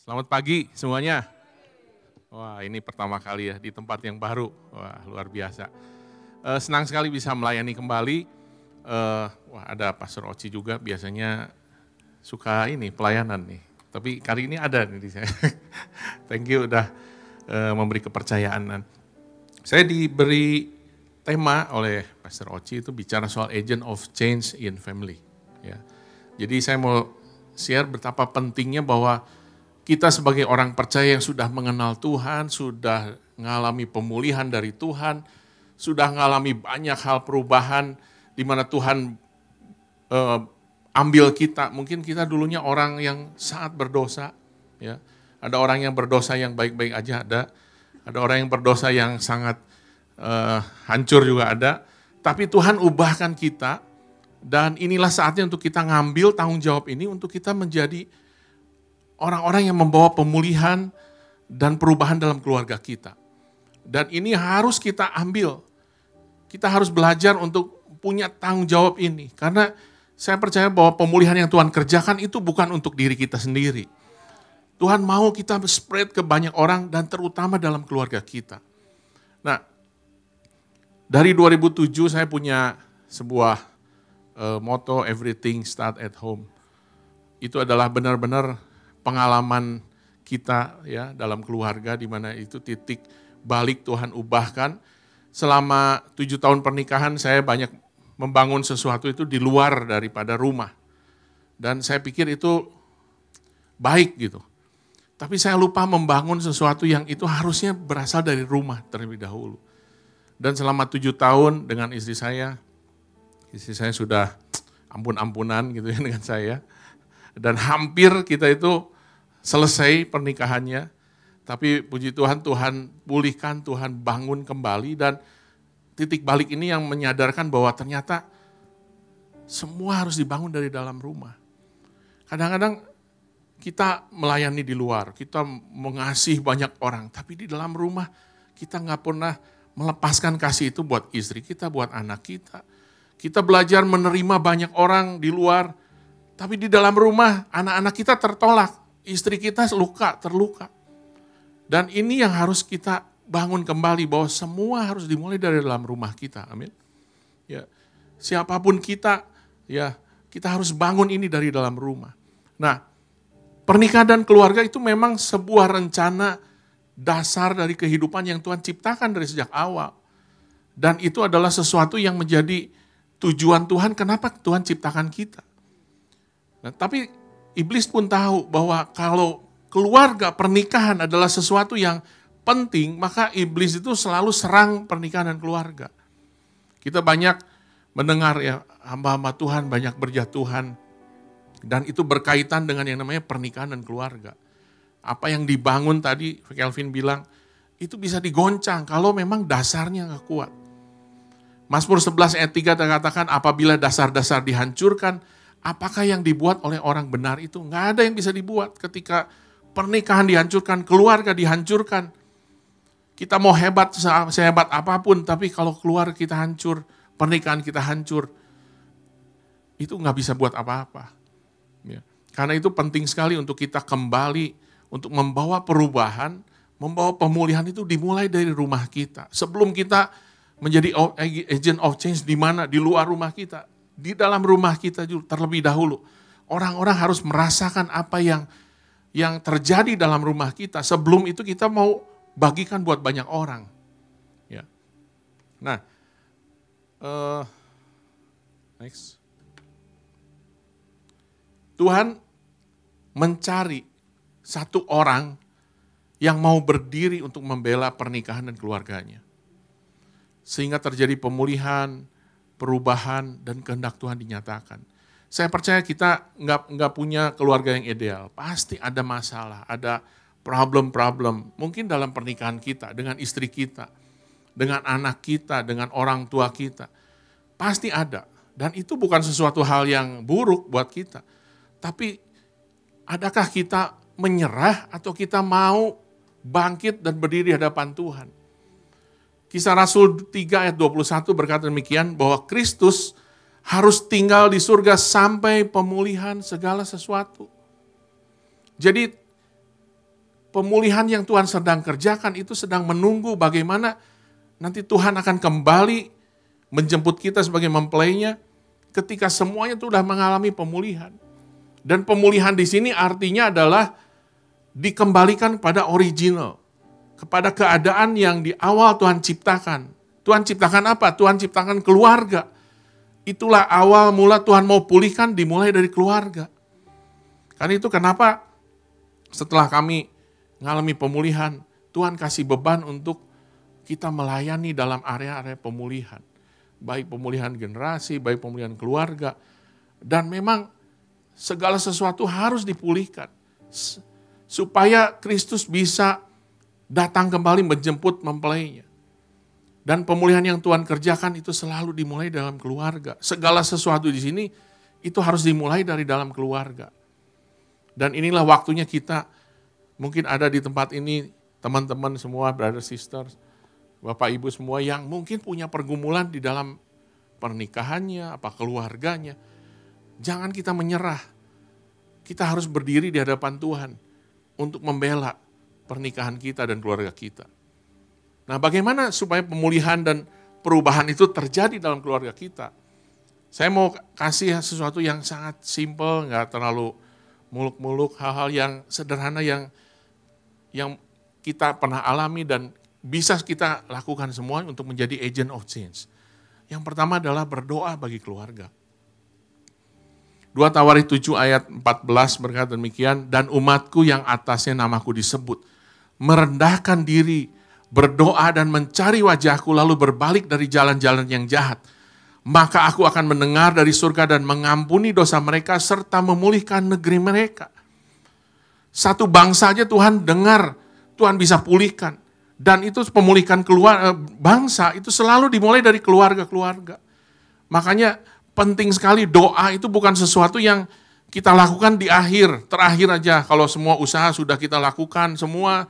Selamat pagi semuanya. Wah, ini pertama kali ya di tempat yang baru. Wah, luar biasa. Senang sekali bisa melayani kembali. Wah, ada Pastor Oci juga, biasanya suka ini pelayanan nih. Tapi kali ini ada nih di saya. Thank you udah memberi kepercayaan. Saya diberi tema oleh Pastor Oci itu bicara soal agent of change in family. Ya. Jadi saya mau share betapa pentingnya bahwa kita sebagai orang percaya yang sudah mengenal Tuhan, sudah mengalami pemulihan dari Tuhan, sudah mengalami banyak hal perubahan di mana Tuhan ambil kita. Mungkin kita dulunya orang yang sangat berdosa, ya. Ada orang yang berdosa yang baik-baik aja ada orang yang berdosa yang sangat hancur juga ada. Tapi Tuhan ubahkan kita dan inilah saatnya untuk kita ngambil tanggung jawab ini untuk kita menjadi orang-orang yang membawa pemulihan dan perubahan dalam keluarga kita. Dan ini harus kita ambil. Kita harus belajar untuk punya tanggung jawab ini. Karena saya percaya bahwa pemulihan yang Tuhan kerjakan itu bukan untuk diri kita sendiri. Tuhan mau kita spread ke banyak orang dan terutama dalam keluarga kita. Nah, dari 2007 saya punya sebuah motto, everything start at home. Itu adalah benar-benar pengalaman kita ya dalam keluarga di mana itu titik balik Tuhan ubahkan. Selama 7 tahun pernikahan saya banyak membangun sesuatu itu di luar daripada rumah. Dan saya pikir itu baik gitu. Tapi saya lupa membangun sesuatu yang itu harusnya berasal dari rumah terlebih dahulu. Dan selama 7 tahun dengan istri saya sudah ampun-ampunan gitu ya dengan saya. Dan hampir kita itu selesai pernikahannya, tapi puji Tuhan, Tuhan pulihkan, Tuhan bangun kembali, dan titik balik ini yang menyadarkan bahwa ternyata semua harus dibangun dari dalam rumah. Kadang-kadang kita melayani di luar, kita mengasihi banyak orang, tapi di dalam rumah kita nggak pernah melepaskan kasih itu buat istri kita, buat anak kita. Kita belajar menerima banyak orang di luar, tapi di dalam rumah anak-anak kita tertolak, istri kita terluka. Dan ini yang harus kita bangun kembali, bahwa semua harus dimulai dari dalam rumah kita. Amin. Ya, siapapun kita, ya kita harus bangun ini dari dalam rumah. Nah, pernikahan dan keluarga itu memang sebuah rencana dasar dari kehidupan yang Tuhan ciptakan dari sejak awal. Dan itu adalah sesuatu yang menjadi tujuan Tuhan, kenapa Tuhan ciptakan kita. Nah, tapi iblis pun tahu bahwa kalau keluarga, pernikahan adalah sesuatu yang penting, maka iblis itu selalu serang pernikahan dan keluarga. Kita banyak mendengar ya, hamba-hamba Tuhan banyak berjatuhan, dan itu berkaitan dengan yang namanya pernikahan dan keluarga. Apa yang dibangun tadi, Kelvin bilang, itu bisa digoncang kalau memang dasarnya nggak kuat. Mazmur 11 ayat 3 terkatakan, apabila dasar-dasar dihancurkan, apakah yang dibuat oleh orang benar itu? Nggak ada yang bisa dibuat. Ketika pernikahan dihancurkan, keluarga dihancurkan, kita mau hebat, sehebat apapun, tapi kalau keluarga kita hancur, pernikahan kita hancur, itu nggak bisa buat apa-apa. Ya. Karena itu penting sekali untuk kita kembali, untuk membawa perubahan, membawa pemulihan itu dimulai dari rumah kita. Sebelum kita menjadi agent of change di mana? Di luar rumah kita. Di dalam rumah kita juga terlebih dahulu. Orang-orang harus merasakan apa yang terjadi dalam rumah kita. Sebelum itu kita mau bagikan buat banyak orang. Ya. Nah, next. Tuhan mencari satu orang yang mau berdiri untuk membela pernikahan dan keluarganya. Sehingga terjadi pemulihan, perubahan, dan kehendak Tuhan dinyatakan. Saya percaya kita nggak punya keluarga yang ideal. Pasti ada masalah, ada problem-problem. Mungkin dalam pernikahan kita, dengan istri kita, dengan anak kita, dengan orang tua kita. Pasti ada. Dan itu bukan sesuatu hal yang buruk buat kita. Tapi adakah kita menyerah atau kita mau bangkit dan berdiri di hadapan Tuhan? Kisah Rasul 3 ayat 21 berkata demikian, bahwa Kristus harus tinggal di surga sampai pemulihan segala sesuatu. Jadi pemulihan yang Tuhan sedang kerjakan itu sedang menunggu bagaimana nanti Tuhan akan kembali menjemput kita sebagai mempelainya ketika semuanya itu sudah mengalami pemulihan. Dan pemulihan di sini artinya adalah dikembalikan pada original, kepada keadaan yang di awal Tuhan ciptakan. Tuhan ciptakan apa? Tuhan ciptakan keluarga. Itulah awal mula Tuhan mau pulihkan, dimulai dari keluarga. Karena itu kenapa setelah kami mengalami pemulihan, Tuhan kasih beban untuk kita melayani dalam area-area pemulihan. Baik pemulihan generasi, baik pemulihan keluarga. Dan memang segala sesuatu harus dipulihkan. Supaya Kristus bisa datang kembali menjemput mempelainya. Dan pemulihan yang Tuhan kerjakan itu selalu dimulai dalam keluarga. Segala sesuatu di sini itu harus dimulai dari dalam keluarga. Dan inilah waktunya kita, mungkin ada di tempat ini teman-teman semua, brother sisters, Bapak Ibu semua yang mungkin punya pergumulan di dalam pernikahannya, apa keluarganya. Jangan kita menyerah. Kita harus berdiri di hadapan Tuhan untuk membela pernikahan kita dan keluarga kita. Nah, bagaimana supaya pemulihan dan perubahan itu terjadi dalam keluarga kita? Saya mau kasih sesuatu yang sangat simple, nggak terlalu muluk-muluk, hal-hal yang sederhana yang kita pernah alami dan bisa kita lakukan semua untuk menjadi agent of change. Yang pertama adalah berdoa bagi keluarga. 2 Tawarik 7 ayat 14 berkata demikian, dan umatku yang atasnya namaku disebut, merendahkan diri, berdoa dan mencari wajahku, lalu berbalik dari jalan-jalan yang jahat. Maka aku akan mendengar dari surga dan mengampuni dosa mereka, serta memulihkan negeri mereka. Satu bangsa aja Tuhan dengar, Tuhan bisa pulihkan. Dan itu pemulihan bangsa itu selalu dimulai dari keluarga-keluarga. Makanya penting sekali doa itu bukan sesuatu yang kita lakukan di terakhir aja. Kalau semua usaha sudah kita lakukan semua,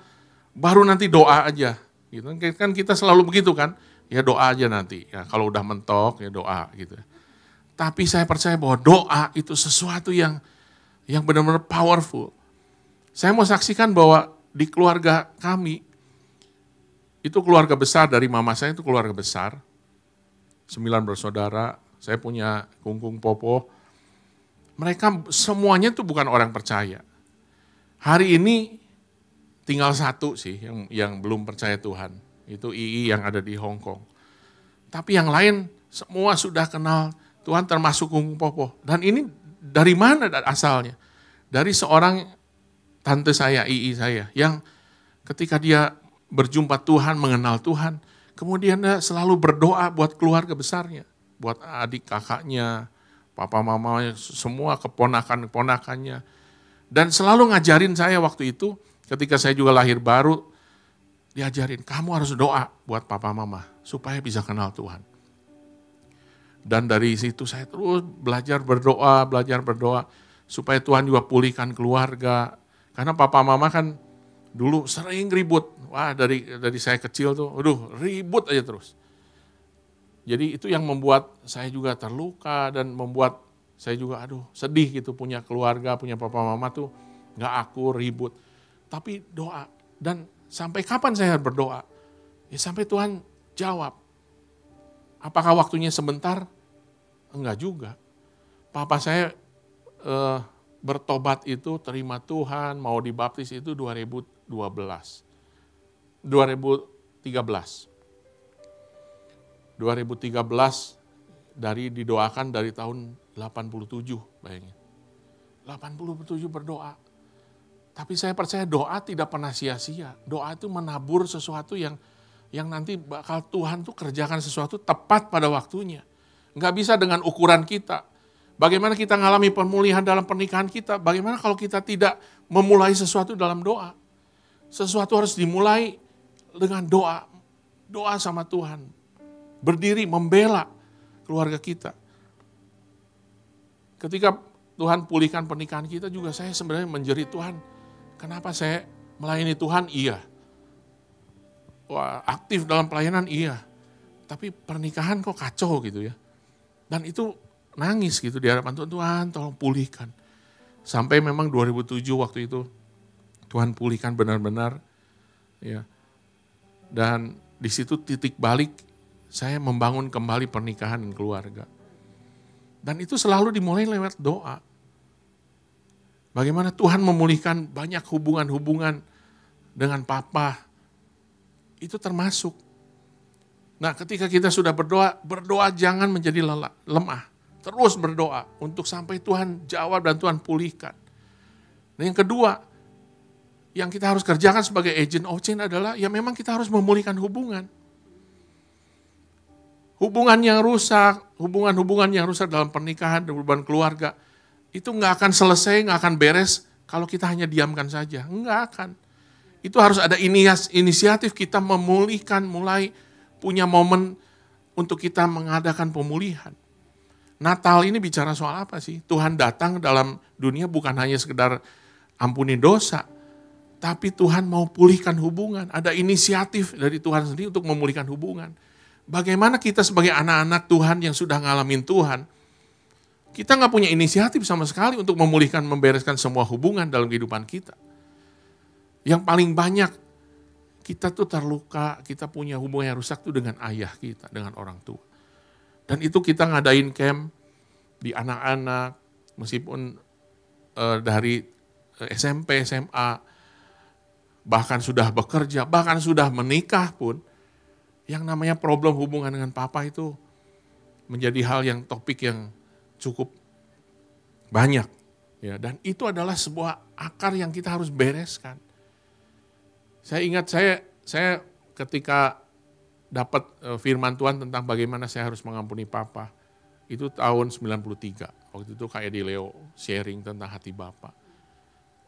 baru nanti doa aja. Gitu kan kita selalu begitu kan, ya doa aja nanti. Ya kalau udah mentok ya doa gitu. Tapi saya percaya bahwa doa itu sesuatu yang benar-benar powerful. Saya mau saksikan bahwa di keluarga kami, itu keluarga besar dari mama saya, itu keluarga besar, 9 bersaudara, saya punya kungkung popo, mereka semuanya itu bukan orang percaya. Hari ini tinggal satu sih yang belum percaya Tuhan, itu II yang ada di Hong Kong. Tapi yang lain semua sudah kenal Tuhan termasuk kungkung popo. Dan ini dari mana asalnya? Dari seorang tante saya, II saya, yang ketika dia berjumpa Tuhan, mengenal Tuhan, kemudian dia selalu berdoa buat keluarga besarnya, buat adik kakaknya, papa mamanya, semua keponakan-keponakannya. Dan selalu ngajarin saya waktu itu, ketika saya juga lahir baru, diajarin, kamu harus doa buat papa mama, supaya bisa kenal Tuhan. Dan dari situ saya terus belajar berdoa, supaya Tuhan juga pulihkan keluarga. Karena papa mama kan dulu sering ribut. Wah, dari saya kecil tuh, ribut aja terus. Jadi itu yang membuat saya juga terluka dan membuat saya juga sedih gitu, punya keluarga, punya papa mama tuh nggak akur, ribut. Tapi doa. Dan sampai kapan saya berdoa? Ya sampai Tuhan jawab. Apakah waktunya sebentar? Enggak juga. Papa saya bertobat itu, terima Tuhan, mau dibaptis itu 2013. 2013 didoakan dari tahun 87, bayangin. 87 berdoa. Tapi saya percaya doa tidak pernah sia-sia. Doa itu menabur sesuatu yang nanti bakal Tuhan tuh kerjakan sesuatu tepat pada waktunya. Nggak bisa dengan ukuran kita. Bagaimana kita mengalami pemulihan dalam pernikahan kita? Bagaimana kalau kita tidak memulai sesuatu dalam doa? Sesuatu harus dimulai dengan doa. Doa sama Tuhan. Berdiri, membela keluarga kita. Ketika Tuhan pulihkan pernikahan kita juga, saya sebenarnya menjerit, Tuhan, kenapa saya melayani Tuhan? Iya. Wah, aktif dalam pelayanan? Iya. Tapi pernikahan kok kacau gitu ya. Dan itu nangis gitu di hadapan Tuhan, Tuhan tolong pulihkan. Sampai memang 2007 waktu itu Tuhan pulihkan benar-benar. Ya. Dan di situ titik balik saya membangun kembali pernikahan dan keluarga. Dan itu selalu dimulai lewat doa. Bagaimana Tuhan memulihkan banyak hubungan-hubungan dengan papa. Itu termasuk. Nah, ketika kita sudah berdoa, berdoa jangan menjadi lemah. Terus berdoa untuk sampai Tuhan jawab dan Tuhan pulihkan. Dan yang kedua, yang kita harus kerjakan sebagai agent of change adalah ya memang kita harus memulihkan hubungan. Hubungan yang rusak, hubungan-hubungan yang rusak dalam pernikahan dan hubungan keluarga, itu nggak akan selesai, nggak akan beres kalau kita hanya diamkan saja. Nggak akan. Itu harus ada inisiatif kita memulihkan, mulai punya momen untuk kita mengadakan pemulihan. Natal ini bicara soal apa sih? Tuhan datang dalam dunia bukan hanya sekedar ampuni dosa, tapi Tuhan mau pulihkan hubungan. Ada inisiatif dari Tuhan sendiri untuk memulihkan hubungan. Bagaimana kita sebagai anak-anak Tuhan yang sudah ngalamin Tuhan, kita nggak punya inisiatif sama sekali untuk memulihkan, membereskan semua hubungan dalam kehidupan kita. Yang paling banyak, kita tuh terluka, kita punya hubungan yang rusak tuh dengan ayah kita, dengan orang tua. Dan itu kita ngadain camp di anak-anak, meskipun dari SMP, SMA, bahkan sudah bekerja, bahkan sudah menikah pun, yang namanya problem hubungan dengan papa itu menjadi hal yang topik yang cukup banyak. Ya, dan itu adalah sebuah akar yang kita harus bereskan. Saya ingat saya ketika dapat firman Tuhan tentang bagaimana saya harus mengampuni papa, itu tahun 93. Waktu itu kayak di Leo sharing tentang hati Bapa.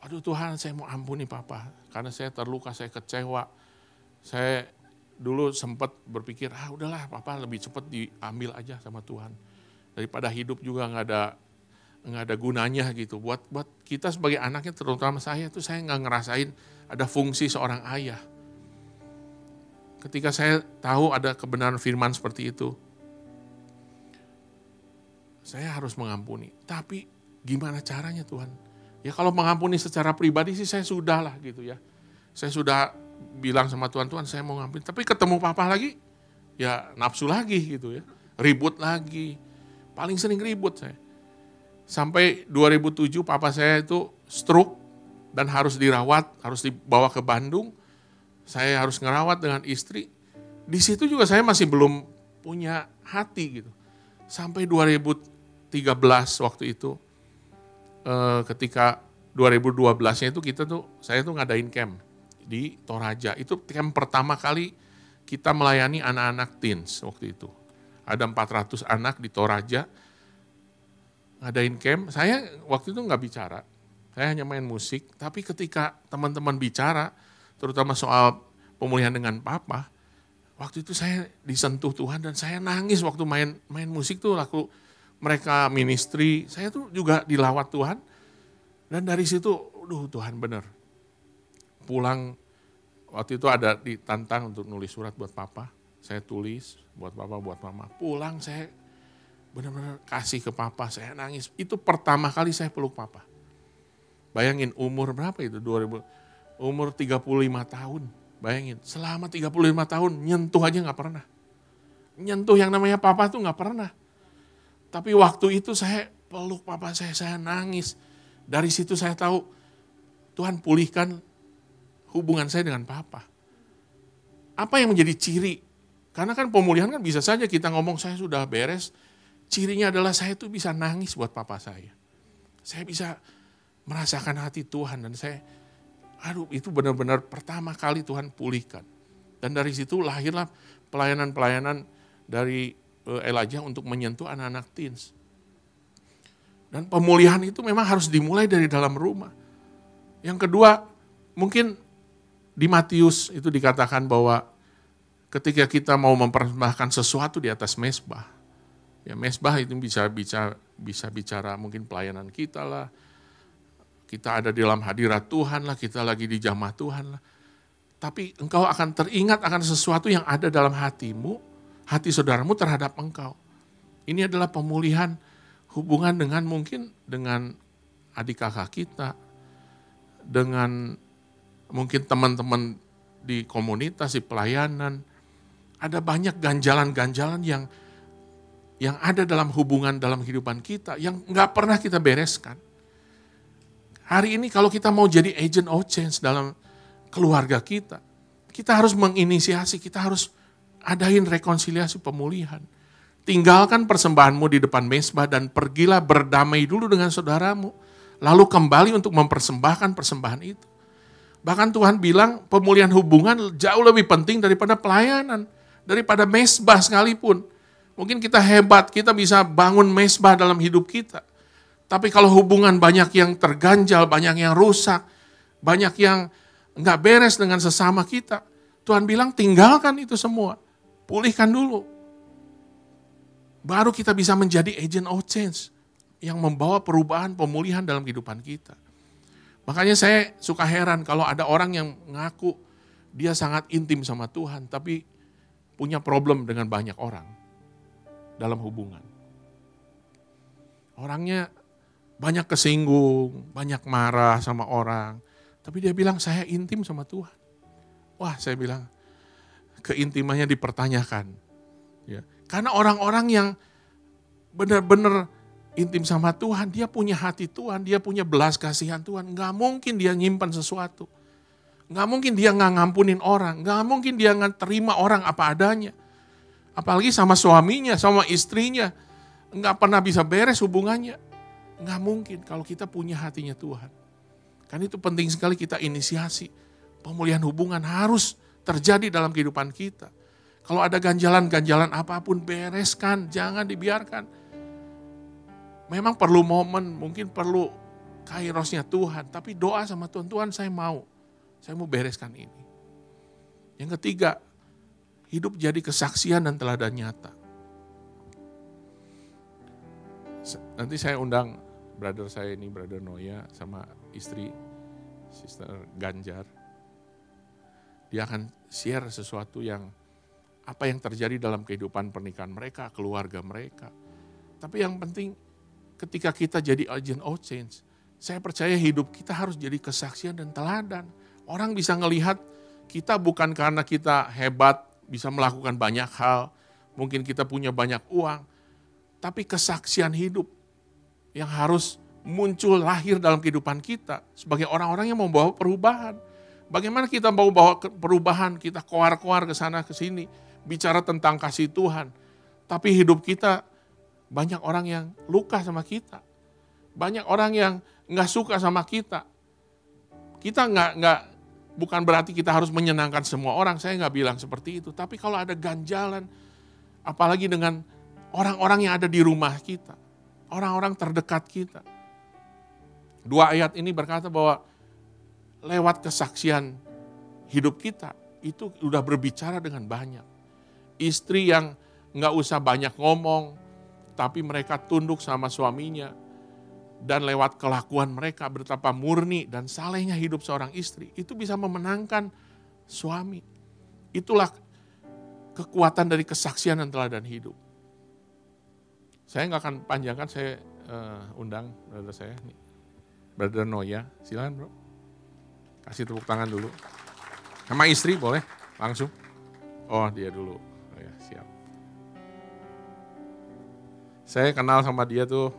Aduh Tuhan, saya mau ampuni papa karena saya terluka, saya kecewa. Saya dulu sempat berpikir, udahlah papa lebih cepat diambil aja sama Tuhan. Daripada hidup juga nggak ada gunanya gitu. Buat kita sebagai anaknya, terutama saya nggak ngerasain ada fungsi seorang ayah. Ketika saya tahu ada kebenaran firman seperti itu, saya harus mengampuni. Tapi gimana caranya Tuhan? Ya kalau mengampuni secara pribadi sih saya sudah lah gitu ya. Saya sudah bilang sama Tuhan, Tuhan saya mau ngampuni. Tapi ketemu papa lagi, ya nafsu lagi gitu ya. Ribut lagi. Paling sering ribut saya. Sampai 2007 papa saya itu stroke dan harus dirawat, harus dibawa ke Bandung. Saya harus ngerawat dengan istri. Di situ juga saya masih belum punya hati gitu. Sampai 2013 waktu itu, ketika 2012-nya itu saya tuh ngadain camp di Toraja. Itu camp pertama kali kita melayani anak-anak teens waktu itu. Ada 400 anak di Toraja, ngadain camp. Saya waktu itu nggak bicara, saya hanya main musik. Tapi ketika teman-teman bicara, terutama soal pemulihan dengan papa, waktu itu saya disentuh Tuhan dan saya nangis waktu main musik tuh. Lalu mereka ministry, saya tuh juga dilawat Tuhan. Dan dari situ, Tuhan benar. Pulang, waktu itu ada ditantang untuk nulis surat buat papa. Saya tulis buat papa, buat mama. Pulang saya benar-benar kasih ke papa, saya nangis. Itu pertama kali saya peluk papa. Bayangin umur berapa itu? Umur 35 tahun. Bayangin, selama 35 tahun nyentuh aja gak pernah. Nyentuh yang namanya papa tuh gak pernah. Tapi waktu itu saya peluk papa saya nangis. Dari situ saya tahu Tuhan pulihkan hubungan saya dengan papa. Apa yang menjadi ciri? Karena kan pemulihan kan bisa saja kita ngomong saya sudah beres. Cirinya adalah saya tuh bisa nangis buat papa saya. Saya bisa merasakan hati Tuhan dan saya Aduh, itu benar-benar pertama kali Tuhan pulihkan. Dan dari situ lahirlah pelayanan-pelayanan dari Elijah untuk menyentuh anak-anak teens. Dan pemulihan itu memang harus dimulai dari dalam rumah. Yang kedua, mungkin di Matius itu dikatakan bahwa ketika kita mau mempersembahkan sesuatu di atas mezbah, ya mezbah itu bisa bicara mungkin pelayanan kita lah, kita ada di dalam hadirat Tuhan lah, kita lagi di jamaah Tuhan lah. Tapi engkau akan teringat akan sesuatu yang ada dalam hatimu, hati saudaramu terhadap engkau. Ini adalah pemulihan hubungan dengan mungkin dengan adik kakak kita, dengan mungkin teman-teman di komunitas, di pelayanan. Ada banyak ganjalan-ganjalan yang ada dalam hubungan dalam kehidupan kita yang nggak pernah kita bereskan. Hari ini kalau kita mau jadi agent of change dalam keluarga kita harus menginisiasi, kita harus adain rekonsiliasi pemulihan. Tinggalkan persembahanmu di depan mezbah dan pergilah berdamai dulu dengan saudaramu. Lalu kembali untuk mempersembahkan persembahan itu. Bahkan Tuhan bilang pemulihan hubungan jauh lebih penting daripada pelayanan, daripada mezbah sekalipun. Mungkin kita hebat, kita bisa bangun mezbah dalam hidup kita. Tapi kalau hubungan banyak yang terganjal, banyak yang rusak, banyak yang nggak beres dengan sesama kita, Tuhan bilang tinggalkan itu semua, pulihkan dulu. Baru kita bisa menjadi agent of change yang membawa perubahan, pemulihan dalam kehidupan kita. Makanya saya suka heran kalau ada orang yang ngaku dia sangat intim sama Tuhan, tapi punya problem dengan banyak orang dalam hubungan. Orangnya banyak kesinggung, banyak marah sama orang, tapi dia bilang saya intim sama Tuhan. Wah, saya bilang keintimannya dipertanyakan. Ya. Karena orang-orang yang benar-benar intim sama Tuhan, dia punya hati Tuhan, dia punya belas kasihan Tuhan. Nggak mungkin dia nyimpan sesuatu. Nggak mungkin dia nggak ngampunin orang. Nggak mungkin dia nggak terima orang apa adanya. Apalagi sama suaminya, sama istrinya. Nggak pernah bisa beres hubungannya. Nggak mungkin kalau kita punya hatinya Tuhan. Kan itu penting sekali kita inisiasi. Pemulihan hubungan harus terjadi dalam kehidupan kita. Kalau ada ganjalan-ganjalan apapun bereskan, jangan dibiarkan. Memang perlu momen, mungkin perlu kairosnya Tuhan. Tapi doa sama Tuhan, Tuhan saya mau bereskan ini. Yang ketiga, hidup jadi kesaksian dan teladan nyata. Nanti saya undang brother saya ini, brother Noya sama istri, sister Ganjar. Dia akan share sesuatu yang apa yang terjadi dalam kehidupan pernikahan mereka, keluarga mereka. Tapi yang penting ketika kita jadi agent of change, saya percaya hidup kita harus jadi kesaksian dan teladan. Orang bisa ngelihat kita bukan karena kita hebat, bisa melakukan banyak hal, mungkin kita punya banyak uang, tapi kesaksian hidup yang harus muncul lahir dalam kehidupan kita sebagai orang-orang yang membawa perubahan. Bagaimana kita mau bawa perubahan, kita koar-koar ke sana ke sini, bicara tentang kasih Tuhan. Tapi hidup kita banyak orang yang luka sama kita. Banyak orang yang nggak suka sama kita. Kita bukan berarti kita harus menyenangkan semua orang, saya nggak bilang seperti itu. Tapi kalau ada ganjalan, apalagi dengan orang-orang yang ada di rumah kita, orang-orang terdekat kita. 2 ayat ini berkata bahwa lewat kesaksian hidup kita, itu udah berbicara dengan banyak. Istri yang nggak usah banyak ngomong, tapi mereka tunduk sama suaminya. Dan lewat kelakuan mereka betapa murni dan salehnya hidup seorang istri, itu bisa memenangkan suami. Itulah kekuatan dari kesaksian dan teladan hidup. Saya nggak akan panjangkan, saya undang brother saya, nih, brother Noya, silakan bro. Kasih tepuk tangan dulu. Sama istri boleh langsung. Oh dia dulu. Oh ya, siap. Saya kenal sama dia tuh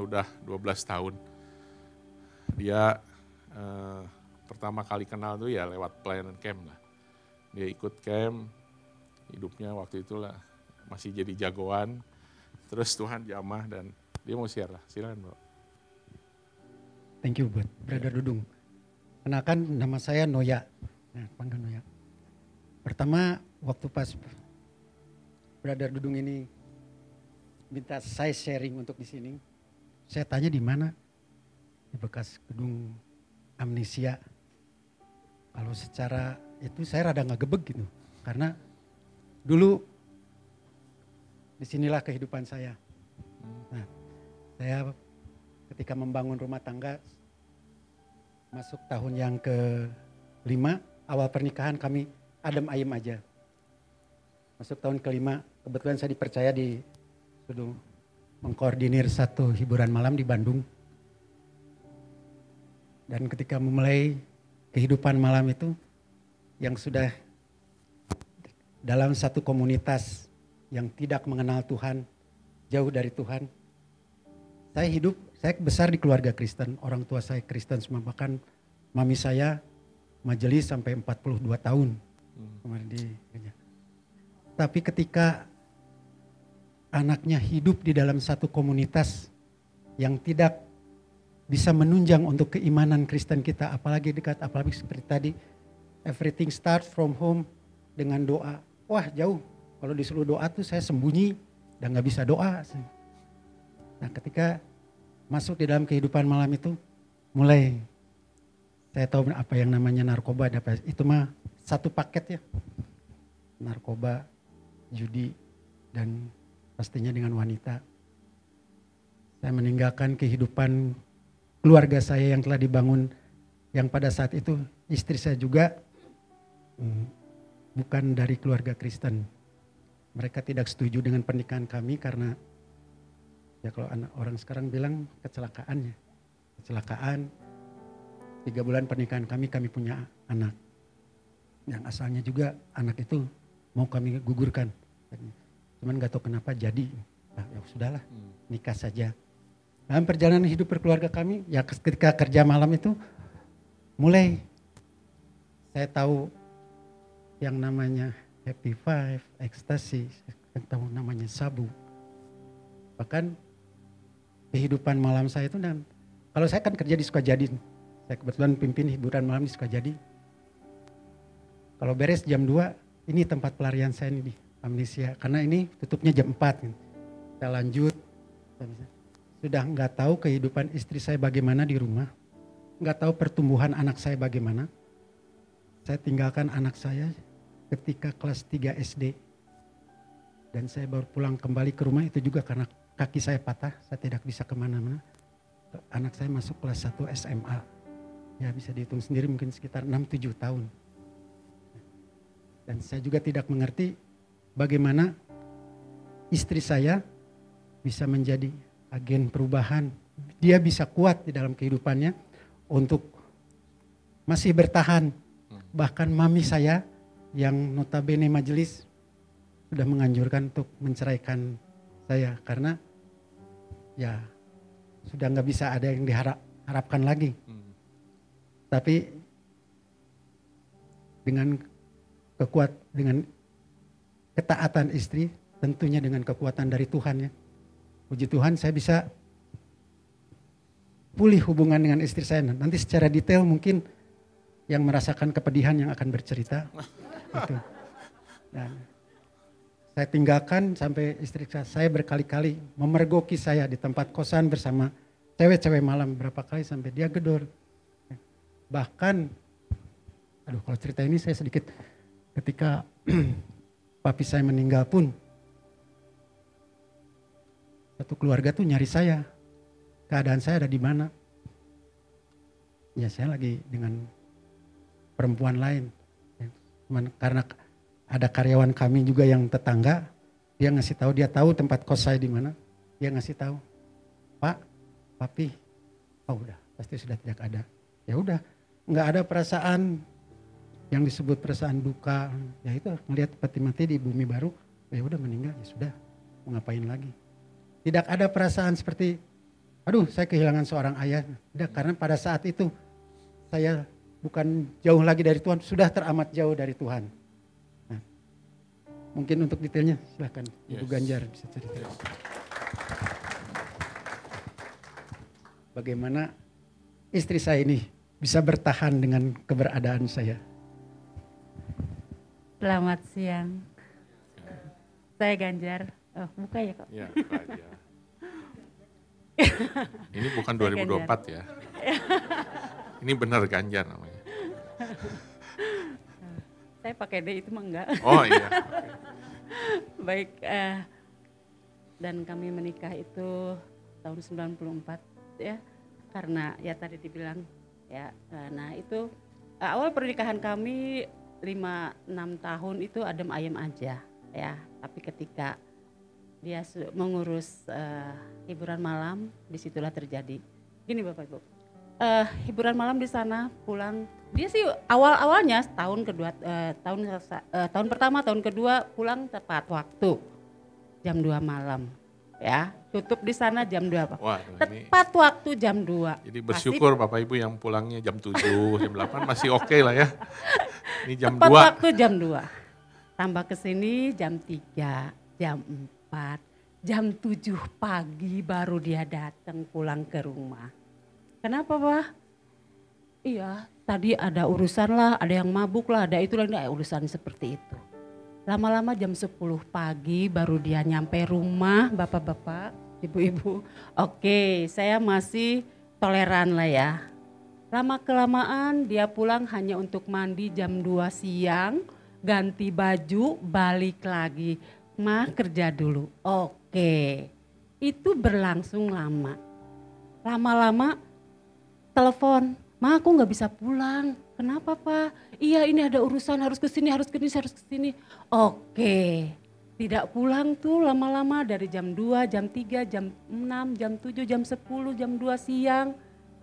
udah 12 tahun. Dia pertama kali kenal tuh ya lewat pelayanan camp lah. Dia ikut camp, hidupnya waktu itu lah masih jadi jagoan. Terus Tuhan jamah dan dia mau share lah. Silakan bro. Thank you buat Brother Dudung. Kenalkan, nama saya Noya. Nah, panggil Noya. Pertama, waktu pas Brother Dudung ini minta saya sharing untuk di sini, saya tanya di mana? Di bekas gedung Amnesia. Kalau secara itu saya rada nggak gebeg gitu, karena dulu disinilah kehidupan saya. Nah, saya ketika membangun rumah tangga, masuk tahun yang ke-5, awal pernikahan kami adem ayem aja. Masuk tahun ke-5, kebetulan saya dipercaya sudah mengkoordinir satu hiburan malam di Bandung. Dan ketika memulai kehidupan malam itu, yang sudah dalam satu komunitas yang tidak mengenal Tuhan, jauh dari Tuhan. Saya besar di keluarga Kristen, orang tua saya Kristen semua, bahkan mami saya majelis sampai 42 tahun kemarin di gereja. Tapi ketika anaknya hidup di dalam satu komunitas yang tidak bisa menunjang untuk keimanan Kristen kita, apalagi dekat, apalagi seperti tadi, everything starts from home dengan doa. Wah jauh, kalau disuruh doa tuh saya sembunyi dan gak bisa doa. Nah ketika masuk di dalam kehidupan malam itu, mulai saya tahu apa yang namanya narkoba, itu mah satu paket ya. Narkoba, judi, dan pastinya dengan wanita. Saya meninggalkan kehidupan keluarga saya yang telah dibangun, yang pada saat itu istri saya juga bukan dari keluarga Kristen. Mereka tidak setuju dengan pernikahan kami karena ya kalau orang sekarang bilang kecelakaan ya. Kecelakaan, 3 bulan pernikahan kami punya anak. Yang asalnya juga anak itu mau kami gugurkan. Cuman gak tahu kenapa jadi. Nah, ya sudahlah, nikah saja. Dalam perjalanan hidup berkeluarga kami, ya ketika kerja malam itu mulai saya tahu yang namanya Happy Five, ekstasi, saya tahu namanya sabu. Bahkan kehidupan malam saya itu, dan kalau saya kan kerja di Sukajadi, saya kebetulan pimpin hiburan malam di Sukajadi. Kalau beres jam 2, ini tempat pelarian saya nih di Amnesia, karena ini tutupnya jam 4. Kita lanjut, sudah nggak tahu kehidupan istri saya bagaimana di rumah, nggak tahu pertumbuhan anak saya bagaimana. Saya tinggalkan anak saya ketika kelas 3 SD. Dan saya baru pulang kembali ke rumah itu juga karena kaki saya patah, saya tidak bisa kemana-mana. Anak saya masuk kelas 1 SMA. Ya bisa dihitung sendiri mungkin sekitar 6-7 tahun. Dan saya juga tidak mengerti bagaimana istri saya bisa menjadi agen perubahan. Dia bisa kuat di dalam kehidupannya untuk masih bertahan. Bahkan mami saya yang notabene majelis sudah menganjurkan untuk menceraikan saya karena ya sudah nggak bisa ada yang diharapkan lagi. Tapi dengan ketaatan istri, tentunya dengan kekuatan dari Tuhan ya. Puji Tuhan saya bisa pulih hubungan dengan istri saya. Nanti secara detail mungkin yang merasakan kepedihan yang akan bercerita. Gitu. Dan saya tinggalkan sampai istri saya berkali-kali memergoki saya di tempat kosan bersama cewek-cewek malam berapa kali sampai dia gedor. Bahkan, kalau cerita ini saya sedikit, ketika papi saya meninggal pun, satu keluarga tuh nyari saya, keadaan saya ada di mana. Ya saya lagi dengan perempuan lain. Cuman karena ada karyawan kami juga yang tetangga, dia ngasih tahu, dia tahu tempat kos saya di mana. Dia ngasih tahu, Pak, Papi, oh udah pasti sudah tidak ada. Ya udah, nggak ada perasaan yang disebut perasaan duka. Ya itu melihat peti mati di bumi baru, ya udah meninggal, ya sudah, mau ngapain lagi. Tidak ada perasaan seperti, aduh saya kehilangan seorang ayah. Tidak, karena pada saat itu saya bukan jauh lagi dari Tuhan, sudah teramat jauh dari Tuhan. Nah, mungkin untuk detailnya silahkan Ibu Ganjar bisa cerita. Bagaimana istri saya ini bisa bertahan dengan keberadaan saya. Selamat siang. Saya Ganjar. Oh, buka ya kok. Ya, aja. Ini bukan 2024 ya. Ini benar Ganjar namanya. Saya pakai D itu mah enggak. Oh iya. Baik, dan kami menikah itu tahun 94 ya. Karena ya tadi dibilang ya, nah itu awal pernikahan kami 5-6 tahun itu adem ayem aja ya. Tapi ketika dia mengurus hiburan malam, disitulah terjadi. Gini Bapak Ibu, hiburan malam di sana pulang, dia sih awalnya tahun kedua, tahun pertama, tahun kedua pulang tepat waktu jam 2 malam ya. Tutup di sana jam 2 Pak. Wah, Tepat waktu jam 2. Jadi bersyukur Bapak Ibu yang pulangnya jam 7, jam 8 masih oke lah ya. Ini jam 2. Tepat waktu jam 2. Tambah ke sini jam 3, jam 4, jam 7 pagi baru dia datang pulang ke rumah. Kenapa Pak? Iya, tadi ada urusan lah, ada yang mabuk lah, ada itu lah, urusan seperti itu. Lama-lama jam 10 pagi baru dia nyampe rumah, bapak-bapak, ibu-ibu. Oke, saya masih toleran lah ya. Lama-kelamaan dia pulang hanya untuk mandi jam 2 siang, ganti baju, balik lagi. Ma kerja dulu. Oke, itu berlangsung lama. Lama-lama telepon, Ma aku gak bisa pulang. Kenapa Pak? Iya ini ada urusan harus kesini, harus kesini. Oke, tidak pulang tuh lama-lama dari jam 2, jam 3, jam 6, jam 7, jam 10, jam 2 siang.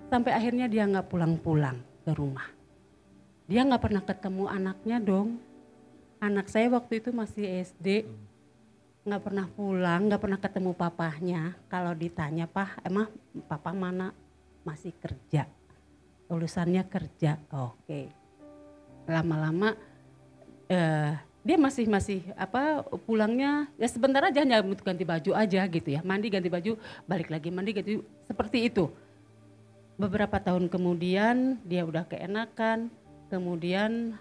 Sampai akhirnya dia gak pulang-pulang ke rumah. Dia gak pernah ketemu anaknya dong. Anak saya waktu itu masih SD. Gak pernah pulang, gak pernah ketemu papahnya. Kalau ditanya, Pak emang papa mana? Masih kerja. Urusannya kerja, oke. Lama-lama dia masih pulangnya ya sebentar aja, hanya ganti baju aja gitu ya. Mandi ganti baju, balik lagi mandi ganti seperti itu. Beberapa tahun kemudian dia udah keenakan. Kemudian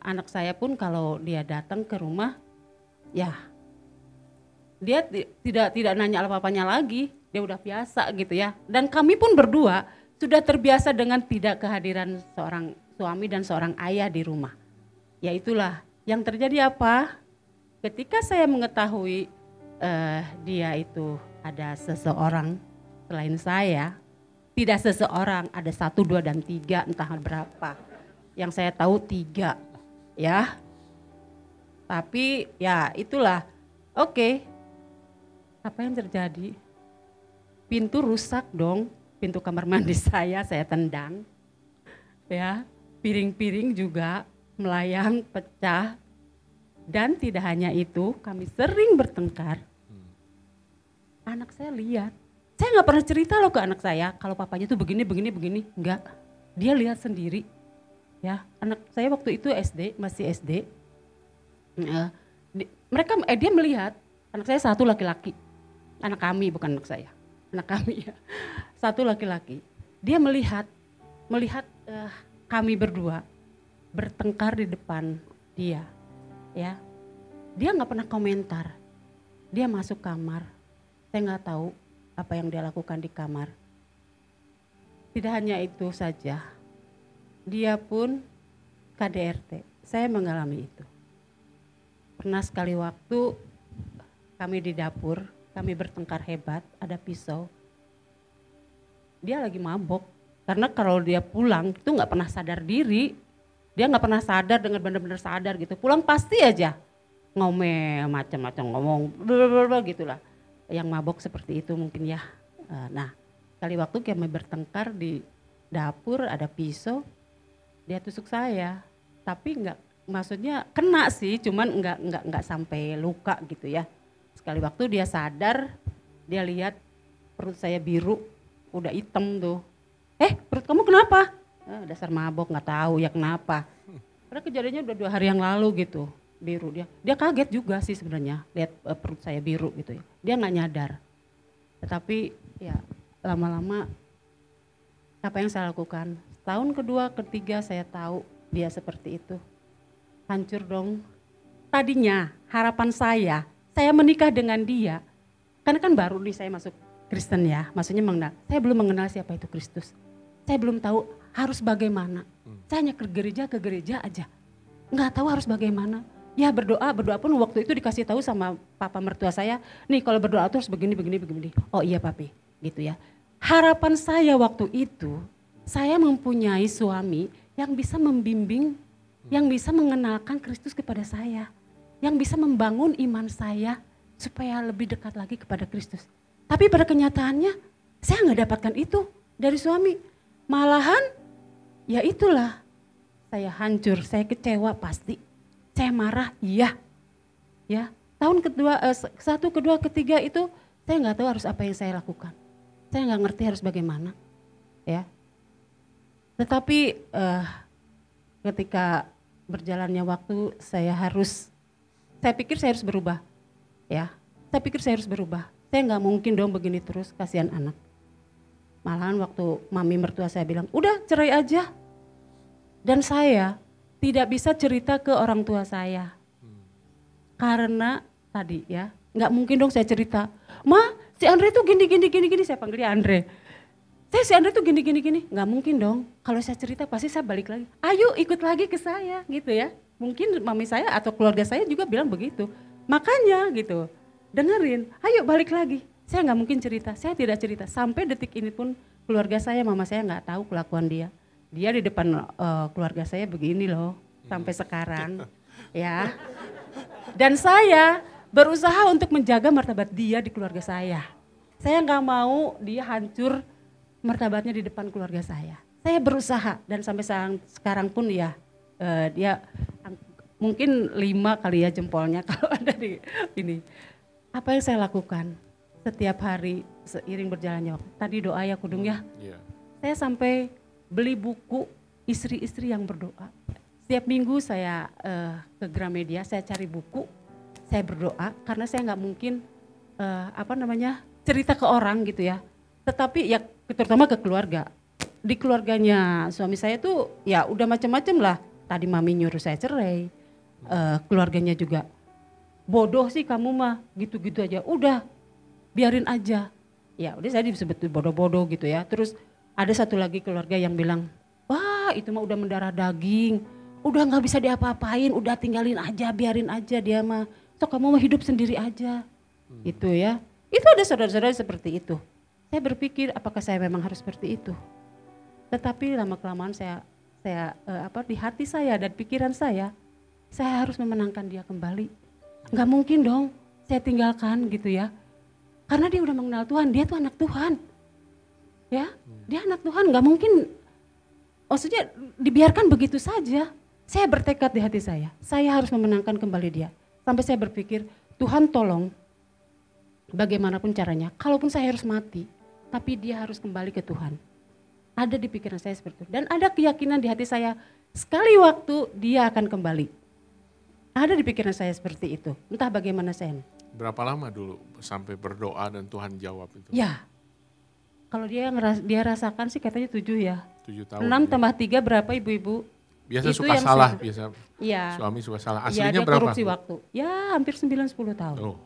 anak saya pun kalau dia datang ke rumah ya dia tidak nanya apa-apanya lagi, dia udah biasa gitu ya. Dan kami pun berdua sudah terbiasa dengan tidak kehadiran seorang suami dan seorang ayah di rumah. Ya itulah yang terjadi apa? Ketika saya mengetahui dia itu ada seseorang selain saya, tidak seseorang, ada 1, 2 dan 3 entah berapa. Yang saya tahu 3 ya. Tapi ya itulah, oke. Apa yang terjadi? Pintu rusak dong, pintu kamar mandi saya tendang. Ya, piring-piring juga melayang, pecah. Dan tidak hanya itu, kami sering bertengkar. Anak saya lihat, saya nggak pernah cerita loh ke anak saya kalau papanya tuh begini, enggak. Dia lihat sendiri. Ya, anak saya waktu itu SD, masih SD. Dia melihat, anak saya 1 laki-laki. Anak kami bukan anak saya, anak kami ya. 1 laki-laki. Dia melihat kami berdua bertengkar di depan dia. Ya, dia nggak pernah komentar. Dia masuk kamar, saya nggak tahu apa yang dia lakukan di kamar. Tidak hanya itu saja, dia pun KDRT. Saya mengalami itu. Pernah sekali waktu kami di dapur, kami bertengkar hebat, ada pisau. Dia lagi mabok, karena kalau dia pulang itu nggak pernah sadar diri. Dia nggak pernah sadar dengan benar-benar sadar gitu. Pulang pasti aja ngomel macam-macam, ngomong blablabla gitulah. Yang mabok seperti itu mungkin ya. Nah, kali waktu kami bertengkar di dapur ada pisau, dia tusuk saya. Tapi nggak, maksudnya kena sih, cuman nggak sampai luka gitu ya. Sekali waktu dia sadar, dia lihat perut saya biru, udah hitam tuh. Perut kamu kenapa? Dasar mabok, nggak tahu ya kenapa. Karena kejadiannya udah 2 hari yang lalu gitu, biru dia. Dia kaget juga sih sebenarnya, lihat perut saya biru gitu ya. Dia nggak nyadar. Tetapi ya lama-lama apa yang saya lakukan? tahun kedua, ketiga saya tahu dia seperti itu. Hancur dong. Tadinya harapan saya menikah dengan dia. Karena kan baru nih saya masuk Kristen ya, maksudnya mengenal. Saya belum mengenal siapa itu Kristus. Saya belum tahu harus bagaimana. Saya hanya ke gereja aja. Nggak tahu harus bagaimana. Ya berdoa pun waktu itu dikasih tahu sama papa mertua saya, nih kalau berdoa tuh harus begini. Oh iya papi, gitu ya. Harapan saya waktu itu, saya mempunyai suami yang bisa membimbing, yang bisa mengenalkan Kristus kepada saya, yang bisa membangun iman saya supaya lebih dekat lagi kepada Kristus. Tapi pada kenyataannya, saya nggak dapatkan itu dari suami. Malahan, ya itulah, saya hancur, saya kecewa pasti. Saya marah, iya. Ya, tahun kedua, satu, kedua, ketiga itu saya nggak tahu harus apa yang saya lakukan. Saya nggak ngerti harus bagaimana, ya. Tetapi ketika berjalannya waktu, saya pikir saya harus berubah, ya. Saya pikir saya harus berubah. Saya nggak mungkin dong begini terus, kasihan anak. Malahan waktu mami mertua saya bilang, udah cerai aja. Dan saya tidak bisa cerita ke orang tua saya. Karena tadi ya, nggak mungkin dong saya cerita. Ma, si Andre tuh gini, saya panggil dia Andre. Si Andre tuh gini. Nggak mungkin dong. Kalau saya cerita pasti saya balik lagi. Ayo ikut lagi ke saya gitu ya. Mungkin mami saya atau keluarga saya juga bilang begitu. Makanya gitu, dengerin, ayo balik lagi. Saya nggak mungkin cerita, saya tidak cerita. Sampai detik ini pun keluarga saya, mama saya nggak tahu kelakuan dia. Dia di depan keluarga saya begini loh, sampai sekarang, ya. Dan saya berusaha untuk menjaga martabat dia di keluarga saya. Saya nggak mau dia hancur martabatnya di depan keluarga saya. Saya berusaha dan sampai sekarang pun ya, dia mungkin 5 kali ya jempolnya kalau ada di ini. Apa yang saya lakukan setiap hari seiring berjalannya waktu. Tadi doa ya Kudung ya. Saya sampai beli buku istri-istri yang berdoa. Setiap minggu saya ke Gramedia, saya cari buku, saya berdoa karena saya nggak mungkin cerita ke orang gitu ya. Tetapi ya terutama ke keluarga. Di keluarganya suami saya tuh ya udah macam-macam lah. Tadi mami nyuruh saya cerai, keluarganya juga bodoh sih kamu mah, gitu-gitu aja. Udah biarin aja. Ya udah saya disebut bodoh-bodoh gitu ya. Terus ada satu lagi keluarga yang bilang, wah itu mah udah mendarah daging, udah nggak bisa diapa-apain, udah tinggalin aja, biarin aja dia mah. So kamu mau hidup sendiri aja, gitu ya. Itu ada saudara-saudara seperti itu. Saya berpikir apakah saya memang harus seperti itu. Tetapi lama-kelamaan saya di hati saya dan pikiran saya harus memenangkan dia kembali. Nggak mungkin dong saya tinggalkan gitu ya. Karena dia udah mengenal Tuhan, dia tuh anak Tuhan. Ya, dia anak Tuhan, nggak mungkin, maksudnya dibiarkan begitu saja. Saya bertekad di hati saya harus memenangkan kembali dia. Sampai saya berpikir, Tuhan tolong bagaimanapun caranya, kalaupun saya harus mati, tapi dia harus kembali ke Tuhan. Ada di pikiran saya seperti itu. Dan ada keyakinan di hati saya, sekali waktu dia akan kembali. Ada di pikiran saya seperti itu, entah bagaimana saya. Berapa lama dulu sampai berdoa dan Tuhan jawab itu? Ya. Kalau dia rasakan sih katanya 7 ya. 7 tahun. 6 tambah 3 berapa ibu-ibu? Biasa itu suka salah, biasa ya. Suami suka salah. Ya, Aslinya dia berapa? korupsi waktu. Ya hampir 9-10 tahun. Oh,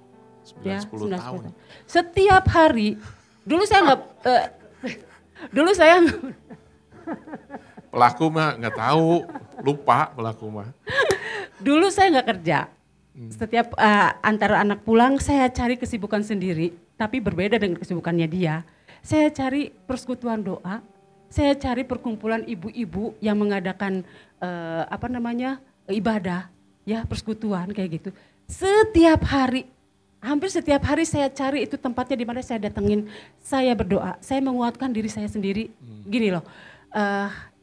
9-10 ya, tahun. Setiap hari, dulu saya nggak, Pelaku mah nggak tahu, lupa pelaku mah. Dulu saya nggak kerja. Setiap antara anak pulang saya cari kesibukan sendiri, tapi berbeda dengan kesibukannya dia. Saya cari persekutuan doa, saya cari perkumpulan ibu-ibu yang mengadakan ibadah, ya persekutuan kayak gitu. Setiap hari, hampir setiap hari saya cari itu tempatnya di mana saya datengin, saya berdoa, saya menguatkan diri saya sendiri. Gini loh,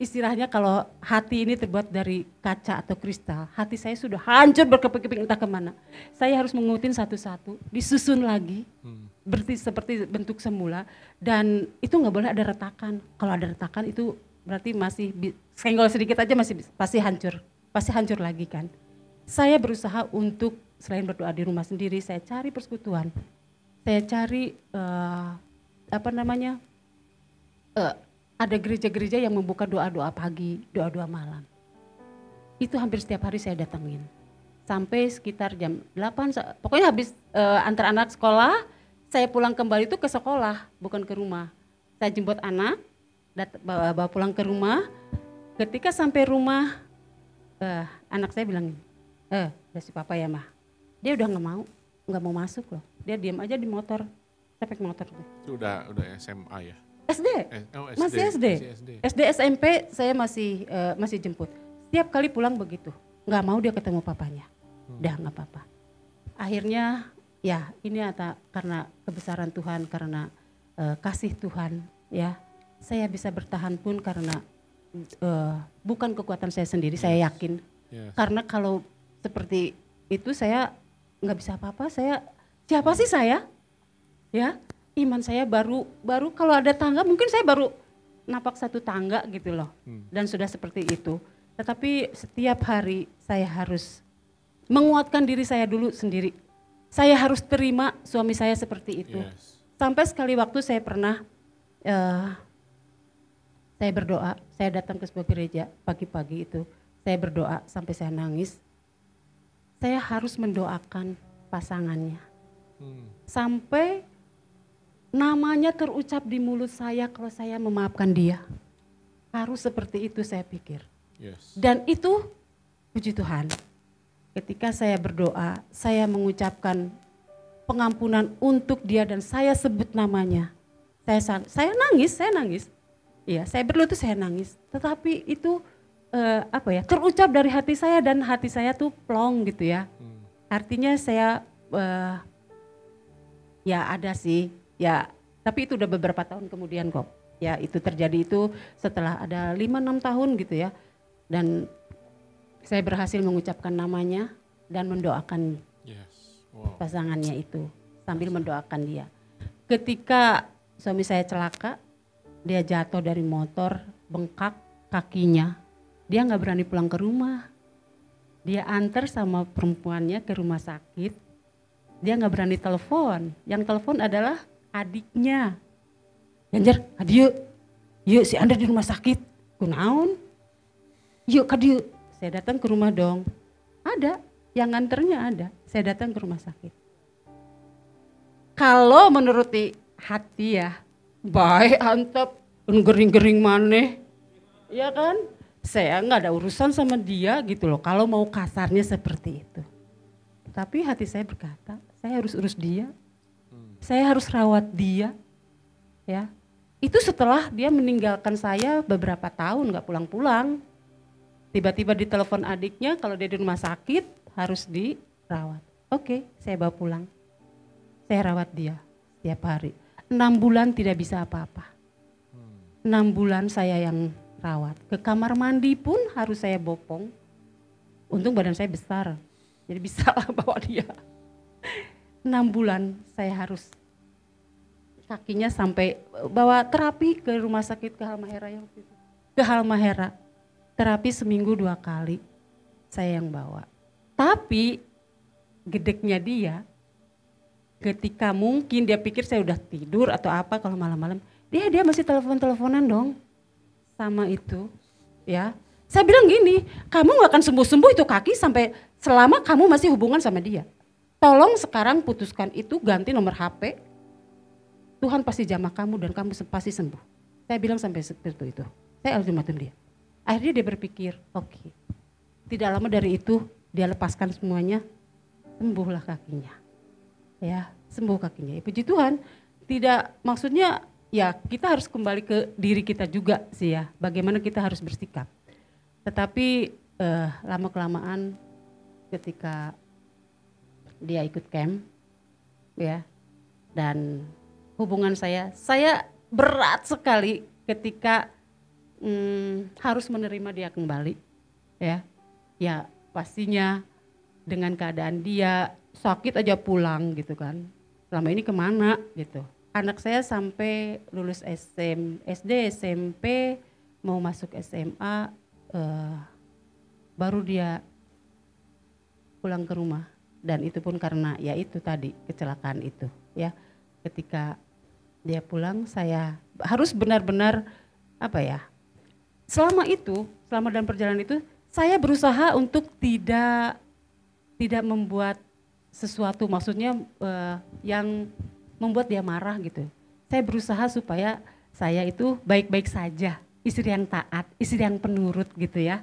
istilahnya kalau hati ini terbuat dari kaca atau kristal, hati saya sudah hancur berkeping-keping entah kemana. Saya harus mengutin satu-satu, disusun lagi. Seperti bentuk semula dan itu nggak boleh ada retakan. Kalau ada retakan itu berarti masih senggol sedikit aja pasti hancur lagi kan. Saya berusaha untuk selain berdoa di rumah sendiri, saya cari persekutuan, saya cari ada gereja-gereja yang membuka doa-doa pagi, doa-doa malam. Itu hampir setiap hari saya datengin. Sampai sekitar jam 8, pokoknya habis antar anak sekolah, saya pulang kembali itu ke sekolah, bukan ke rumah. Saya jemput anak, bawa pulang ke rumah. Ketika sampai rumah, anak saya bilang, udah si papa ya mah. Dia udah nggak mau masuk loh. Dia diam aja di motor, saya pakai motor. Itu udah SMA ya? SD, masih SD. SD SMP saya masih jemput. Setiap kali pulang begitu, nggak mau dia ketemu papanya. Udah nggak apa-apa. Akhirnya ya ini karena kebesaran Tuhan, karena kasih Tuhan ya. Saya bisa bertahan pun karena bukan kekuatan saya sendiri, saya yakin. Karena kalau seperti itu saya nggak bisa apa-apa. Siapa sih saya? Ya, iman saya baru kalau ada tangga mungkin saya baru napak satu tangga gitu loh. Dan sudah seperti itu. Tetapi setiap hari saya harus menguatkan diri saya dulu sendiri. Saya harus terima suami saya seperti itu. Sampai sekali waktu saya pernah saya berdoa, saya datang ke sebuah gereja pagi-pagi itu. Saya berdoa sampai saya nangis. Saya harus mendoakan pasangannya. Sampai namanya terucap di mulut saya kalau saya memaafkan dia. Harus seperti itu saya pikir. Dan itu puji Tuhan. Ketika saya berdoa, saya mengucapkan pengampunan untuk dia dan saya sebut namanya. Saya nangis. Iya, saya berlutut saya nangis. Tetapi itu terucap dari hati saya dan hati saya tuh plong gitu ya. Artinya saya ya ada sih, ya tapi itu udah beberapa tahun kemudian kok. Ya itu terjadi itu setelah ada 5-6 tahun gitu ya. Dan saya berhasil mengucapkan namanya dan mendoakan pasangannya itu sambil mendoakan dia. Ketika suami saya celaka, dia jatuh dari motor, bengkak kakinya. Dia nggak berani pulang ke rumah. Dia antar sama perempuannya ke rumah sakit. Dia nggak berani telepon. Yang telepon adalah adiknya. Ganjar, adieu. Yuk si Anda di rumah sakit. Kunaon? Yuk kadieu. Saya datang ke rumah dong. Ada, yang nganternya ada. Saya datang ke rumah sakit. Kalau menuruti hati ya, baik antep, gering-gering maneh. Ya kan? Saya nggak ada urusan sama dia gitu loh. Kalau mau kasarnya seperti itu. Tapi hati saya berkata, saya harus urus dia. Saya harus rawat dia. Ya. Itu setelah dia meninggalkan saya beberapa tahun nggak pulang-pulang. Tiba-tiba ditelepon adiknya kalau dia di rumah sakit harus dirawat. Oke, saya bawa pulang. Saya rawat dia setiap hari. 6 bulan tidak bisa apa-apa. 6 bulan saya yang rawat. Ke kamar mandi pun harus saya bopong. Untung badan saya besar, jadi bisa lah bawa dia. 6 bulan saya harus kakinya sampai bawa terapi ke rumah sakit ke Halmahera yang itu. Ke Halmahera. Terapi seminggu 2 kali saya yang bawa. Tapi gedeknya dia ketika mungkin dia pikir saya udah tidur atau apa kalau malam-malam. Dia masih telepon-teleponan dong sama itu ya. Saya bilang gini, kamu gak akan sembuh-sembuh itu kaki sampai selama kamu masih hubungan sama dia. Tolong sekarang putuskan itu, ganti nomor HP. Tuhan pasti jamah kamu dan kamu pasti sembuh. Saya bilang sampai seperti itu. Saya ultimatum dia. Akhirnya dia berpikir, oke. Tidak lama dari itu dia lepaskan semuanya, sembuhlah kakinya. Ya, sembuh kakinya. Ya, puji Tuhan. Tidak maksudnya ya kita harus kembali ke diri kita juga sih ya. Bagaimana kita harus bersikap. Tetapi lama-kelamaan ketika dia ikut camp ya. Dan hubungan saya berat sekali ketika harus menerima dia kembali ya pastinya dengan keadaan dia sakit aja pulang gitu kan, selama ini kemana gitu. Anak saya sampai lulus SD, SMP, mau masuk SMA, baru dia pulang ke rumah. Dan itu pun karena ya itu tadi kecelakaan itu ya. Ketika dia pulang saya harus benar-benar apa ya? Selama dalam perjalanan itu saya berusaha untuk tidak membuat sesuatu, maksudnya yang membuat dia marah gitu. Saya berusaha supaya saya itu baik-baik saja, istri yang taat, istri yang penurut gitu ya.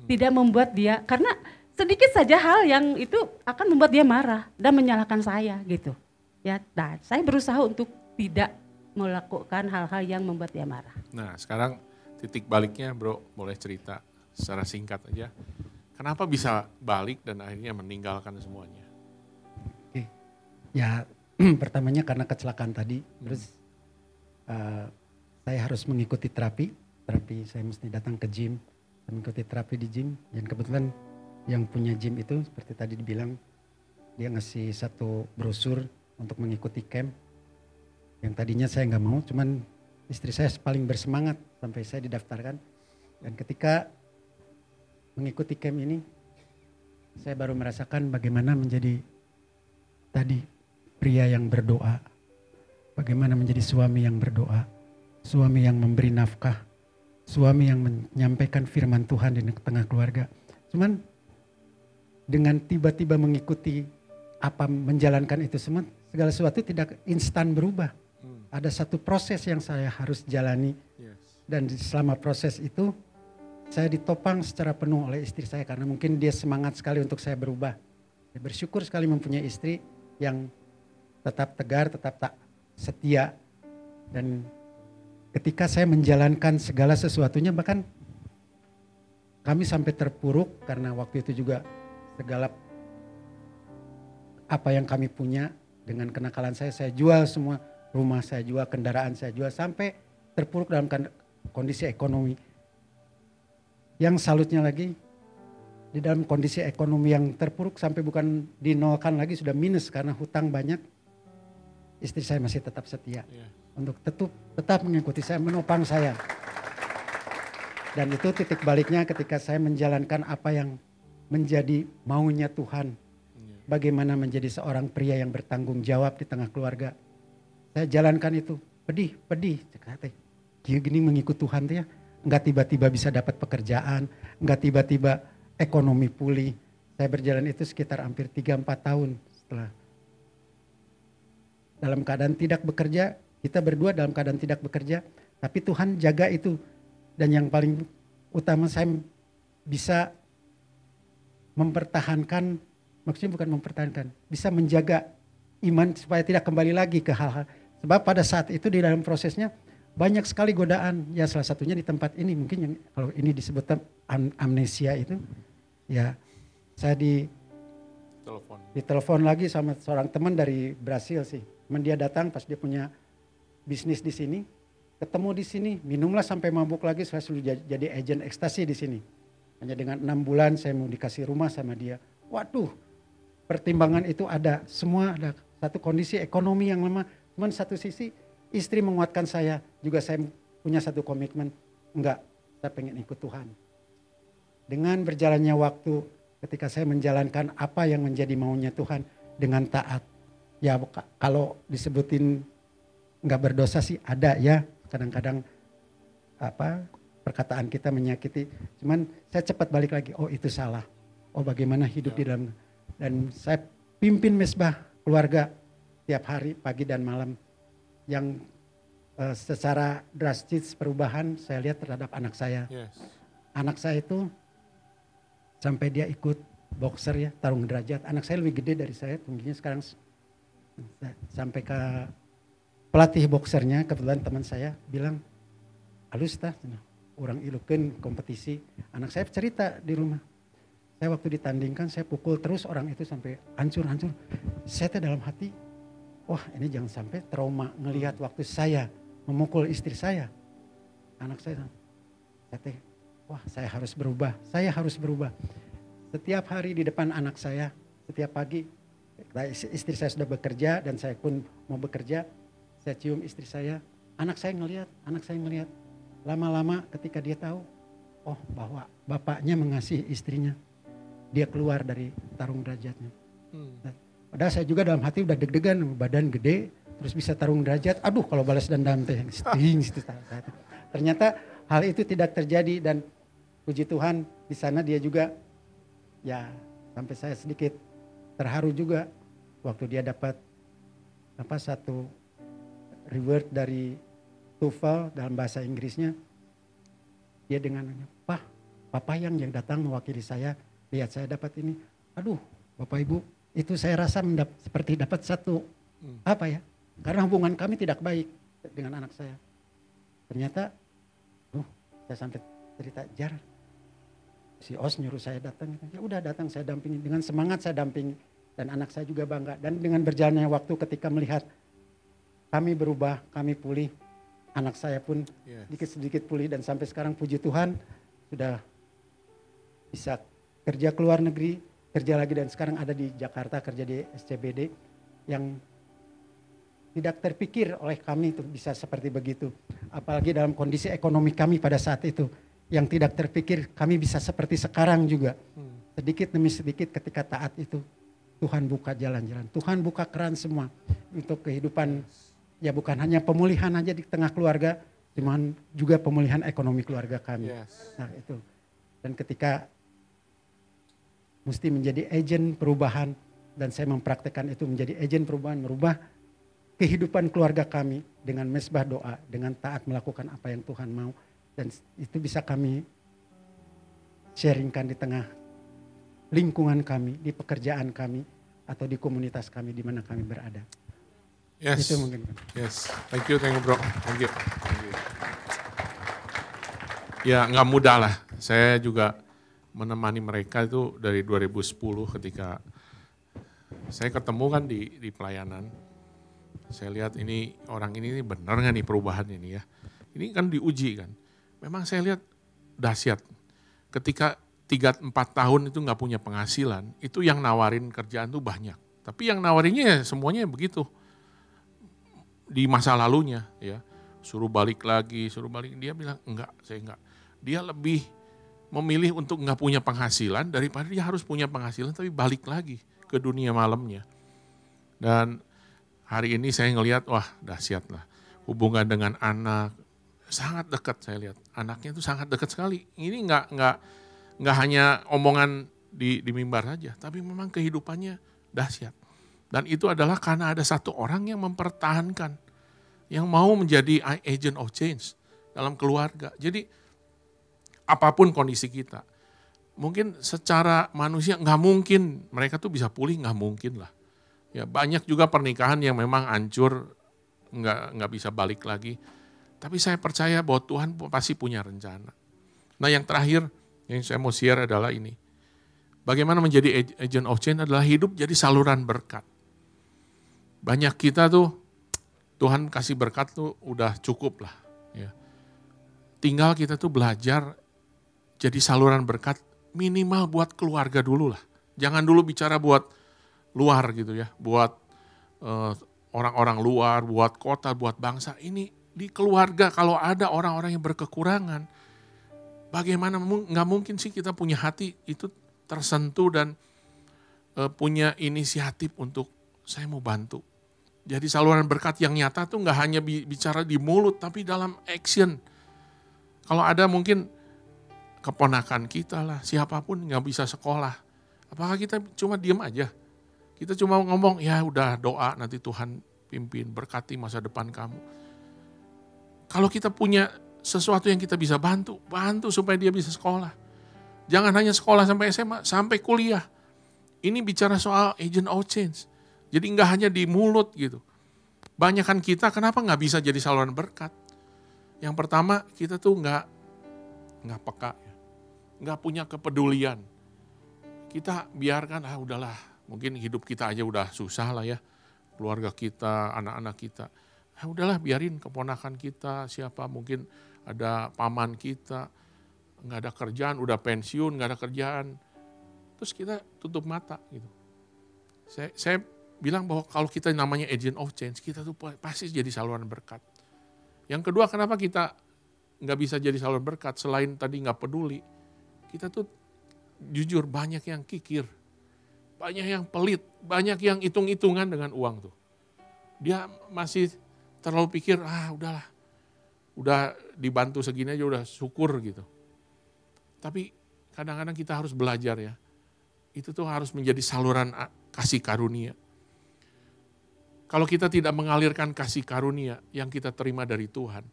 Tidak membuat dia, karena sedikit saja hal yang itu akan membuat dia marah dan menyalahkan saya gitu. Ya, nah, saya berusaha untuk tidak melakukan hal-hal yang membuat dia marah. Nah sekarang titik baliknya bro, boleh cerita secara singkat aja. Kenapa bisa balik dan akhirnya meninggalkan semuanya? Oke. Ya pertamanya karena kecelakaan tadi, terus saya harus mengikuti terapi saya mesti datang ke gym, mengikuti terapi di gym, dan kebetulan yang punya gym itu seperti tadi dibilang, dia ngasih satu brosur untuk mengikuti camp, yang tadinya saya nggak mau, cuman istri saya paling bersemangat sampai saya didaftarkan, dan ketika mengikuti camp ini, saya baru merasakan bagaimana menjadi tadi pria yang berdoa, bagaimana menjadi suami yang berdoa, suami yang memberi nafkah, suami yang menyampaikan firman Tuhan di tengah keluarga. Cuman dengan tiba-tiba mengikuti menjalankan itu semua, segala sesuatu tidak instan berubah. Ada satu proses yang saya harus jalani, dan selama proses itu saya ditopang secara penuh oleh istri saya, karena mungkin dia semangat sekali untuk saya berubah. Saya bersyukur sekali mempunyai istri yang tetap tegar, tetap tak setia, dan ketika saya menjalankan segala sesuatunya, bahkan kami sampai terpuruk karena waktu itu juga segala apa yang kami punya dengan kenakalan saya jual semua, rumah saya jual, kendaraan saya jual, sampai terpuruk dalam kondisi ekonomi. Yang salutnya lagi, di dalam kondisi ekonomi yang terpuruk sampai bukan dinolkan lagi, sudah minus karena hutang banyak, istri saya masih tetap setia untuk tetap mengikuti saya, menopang saya. Dan itu titik baliknya ketika saya menjalankan apa yang menjadi maunya Tuhan. Bagaimana menjadi seorang pria yang bertanggung jawab di tengah keluarga. Saya jalankan itu, pedih. Dia gini mengikut Tuhan tuh ya. Enggak tiba-tiba bisa dapat pekerjaan, enggak tiba-tiba ekonomi pulih. Saya berjalan itu sekitar hampir 3-4 tahun setelah. Dalam keadaan tidak bekerja, kita berdua dalam keadaan tidak bekerja, tapi Tuhan jaga itu. Dan yang paling utama saya bisa mempertahankan, maksudnya bukan mempertahankan, bisa menjaga iman supaya tidak kembali lagi ke hal-hal. Sebab pada saat itu di dalam prosesnya banyak sekali godaan. Ya salah satunya di tempat ini, mungkin yang kalau ini disebut amnesia itu, ya saya ditelepon lagi sama seorang teman dari Brasil sih. Teman dia datang pas dia punya bisnis di sini, ketemu di sini, minumlah sampai mabuk lagi, saya suruh jadi agen ekstasi di sini. Hanya dengan 6 bulan saya mau dikasih rumah sama dia. Waduh, pertimbangan itu ada, semua ada. Satu kondisi ekonomi yang lemah, cuman satu sisi istri menguatkan saya, juga saya punya satu komitmen, enggak, saya pengen ikut Tuhan. Dengan berjalannya waktu, ketika saya menjalankan apa yang menjadi maunya Tuhan dengan taat. Ya kalau disebutin enggak berdosa sih ada ya, kadang-kadang perkataan kita menyakiti. Cuman saya cepat balik lagi, oh itu salah. Oh bagaimana hidup di dalam, dan saya pimpin mesbah keluarga tiap hari pagi dan malam, yang secara drastis perubahan saya lihat terhadap anak saya. Anak saya itu sampai dia ikut boxer ya, tarung derajat. Anak saya lebih gede dari saya, tingginya sekarang sampai ke pelatih boxernya, kebetulan teman saya bilang, halus tah, orang ilukeun kompetisi. Anak saya cerita di rumah, saya waktu ditandingkan saya pukul terus orang itu sampai hancur-hancur. Saya dalam hati, wah ini jangan sampai trauma ngelihat waktu saya memukul istri saya. Anak saya, wah saya harus berubah, saya harus berubah. Setiap hari di depan anak saya, setiap pagi, istri saya sudah bekerja dan saya pun mau bekerja, saya cium istri saya, anak saya ngelihat. Lama-lama ketika dia tahu, oh bahwa bapaknya mengasihi istrinya, dia keluar dari tarung derajatnya. Padahal saya juga dalam hati udah deg-degan, badan gede, terus bisa tarung derajat, aduh kalau balas dendam teh, ternyata hal itu tidak terjadi dan puji Tuhan di sana dia juga ya sampai saya sedikit terharu juga waktu dia dapat satu reward dari TOEFL dalam bahasa Inggrisnya. Dia dengan Papa yang datang mewakili saya, lihat saya dapat ini. Aduh, Bapak Ibu, itu saya rasa seperti dapat satu karena hubungan kami tidak baik dengan anak saya. Ternyata, saya sampai cerita Jar, si Os nyuruh saya datang. Ya udah datang, saya dampingi dengan semangat, saya dampingi dan anak saya juga bangga. Dan dengan berjalannya waktu ketika melihat kami berubah, kami pulih, anak saya pun sedikit-sedikit pulih dan sampai sekarang puji Tuhan sudah bisa kerja ke luar negeri, kerja lagi dan sekarang ada di Jakarta kerja di SCBD yang tidak terpikir oleh kami itu bisa seperti begitu. Apalagi dalam kondisi ekonomi kami pada saat itu yang tidak terpikir kami bisa seperti sekarang juga. Sedikit demi sedikit ketika taat itu Tuhan buka jalan-jalan. Tuhan buka keran semua untuk kehidupan ya bukan hanya pemulihan aja di tengah keluarga, cuman juga pemulihan ekonomi keluarga kami. Nah itu. Dan ketika mesti menjadi agen perubahan dan saya mempraktekkan itu menjadi agen perubahan, merubah kehidupan keluarga kami dengan mesbah doa, dengan taat melakukan apa yang Tuhan mau dan itu bisa kami sharingkan di tengah lingkungan kami, di pekerjaan kami atau di komunitas kami di mana kami berada. Yes. Itu mungkin. Yes. Thank you bro. Thank you. Ya nggak mudah lah. Saya juga menemani mereka itu dari 2010 ketika saya ketemu kan di pelayanan. Saya lihat ini orang ini benar nggak nih perubahan ini ya. Ini kan diuji kan. Memang saya lihat dahsyat. Ketika 3-4 tahun itu nggak punya penghasilan, itu yang nawarin kerjaan tuh banyak. Tapi yang nawarinnya semuanya begitu. Di masa lalunya ya. Suruh balik lagi, dia bilang enggak, saya enggak. Dia lebih memilih untuk nggak punya penghasilan daripada dia harus punya penghasilan tapi balik lagi ke dunia malamnya. Dan hari ini saya ngelihat wah dahsyat lah. Hubungan dengan anak sangat dekat saya lihat. Anaknya itu sangat dekat sekali. Ini nggak hanya omongan di mimbar saja, tapi memang kehidupannya dahsyat. Dan itu adalah karena ada satu orang yang mempertahankan, yang mau menjadi agent of change dalam keluarga. Jadi apapun kondisi kita, mungkin secara manusia nggak mungkin mereka tuh bisa pulih, nggak mungkin lah. Ya banyak juga pernikahan yang memang hancur, nggak bisa balik lagi. Tapi saya percaya bahwa Tuhan pasti punya rencana. Nah yang terakhir yang saya mau share adalah ini. Bagaimana menjadi agent of change adalah hidup jadi saluran berkat. Banyak kita tuh Tuhan kasih berkat tuh udah cukup lah. Ya. Tinggal kita tuh belajar jadi saluran berkat minimal buat keluarga dulu lah. Jangan dulu bicara buat luar gitu ya. Buat orang-orang luar, buat kota, buat bangsa. Ini di keluarga kalau ada orang-orang yang berkekurangan. Bagaimana nggak mungkin sih kita punya hati itu tersentuh dan punya inisiatif untuk saya mau bantu. Jadi saluran berkat yang nyata tuh nggak hanya bicara di mulut tapi dalam action. Kalau ada mungkin keponakan kita lah, siapapun nggak bisa sekolah. Apakah kita cuma diam aja? Kita cuma ngomong ya udah doa nanti Tuhan pimpin berkati masa depan kamu. Kalau kita punya sesuatu yang kita bisa bantu supaya dia bisa sekolah. Jangan hanya sekolah sampai SMA, sampai kuliah. Ini bicara soal agent of change. Jadi nggak hanya di mulut gitu. Banyakan kita kenapa nggak bisa jadi saluran berkat? Yang pertama kita tuh nggak peka, nggak punya kepedulian. Kita biarkan udahlah, mungkin hidup kita aja udah susah lah ya, keluarga kita, anak-anak kita. Udahlah biarin keponakan kita, siapa mungkin ada paman kita, nggak ada kerjaan, udah pensiun, nggak ada kerjaan. Terus kita tutup mata gitu. Saya bilang bahwa kalau kita namanya agent of change, kita tuh pasti jadi saluran berkat. Yang kedua, kenapa kita nggak bisa jadi saluran berkat selain tadi nggak peduli? Kita tuh jujur banyak yang kikir, banyak yang pelit, banyak yang hitung-hitungan dengan uang tuh. Dia masih terlalu pikir, udahlah, udah dibantu segini aja udah syukur gitu. Tapi kadang-kadang kita harus belajar ya, itu tuh harus menjadi saluran kasih karunia. Kalau kita tidak mengalirkan kasih karunia yang kita terima dari Tuhan,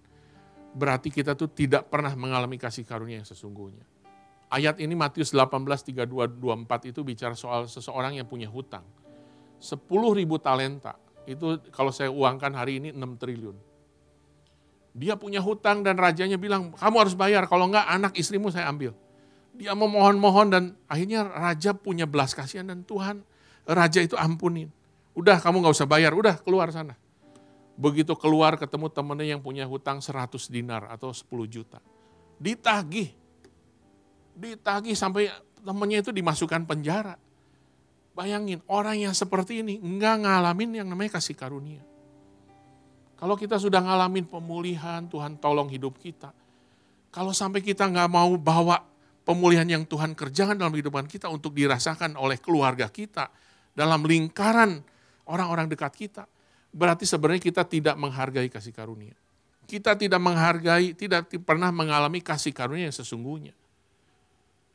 berarti kita tuh tidak pernah mengalami kasih karunia yang sesungguhnya. Ayat ini Matius 18:32-24 itu bicara soal seseorang yang punya hutang. 10.000 talenta, itu kalau saya uangkan hari ini 6 triliun. Dia punya hutang dan rajanya bilang, kamu harus bayar, kalau enggak anak istrimu saya ambil. Dia memohon-mohon dan akhirnya raja punya belas kasihan dan Tuhan, raja itu ampunin. Udah kamu gak usah bayar, udah keluar sana. Begitu keluar ketemu temennya yang punya hutang 100 dinar atau 10 juta. Ditagih sampai temennya itu dimasukkan penjara. Bayangin orang yang seperti ini enggak ngalamin yang namanya kasih karunia. Kalau kita sudah ngalamin pemulihan, Tuhan tolong hidup kita. Kalau sampai kita gak mau bawa pemulihan yang Tuhan kerjakan dalam kehidupan kita untuk dirasakan oleh keluarga kita, dalam lingkaran orang-orang dekat kita, berarti sebenarnya kita tidak menghargai kasih karunia. Kita tidak menghargai, tidak pernah mengalami kasih karunia yang sesungguhnya.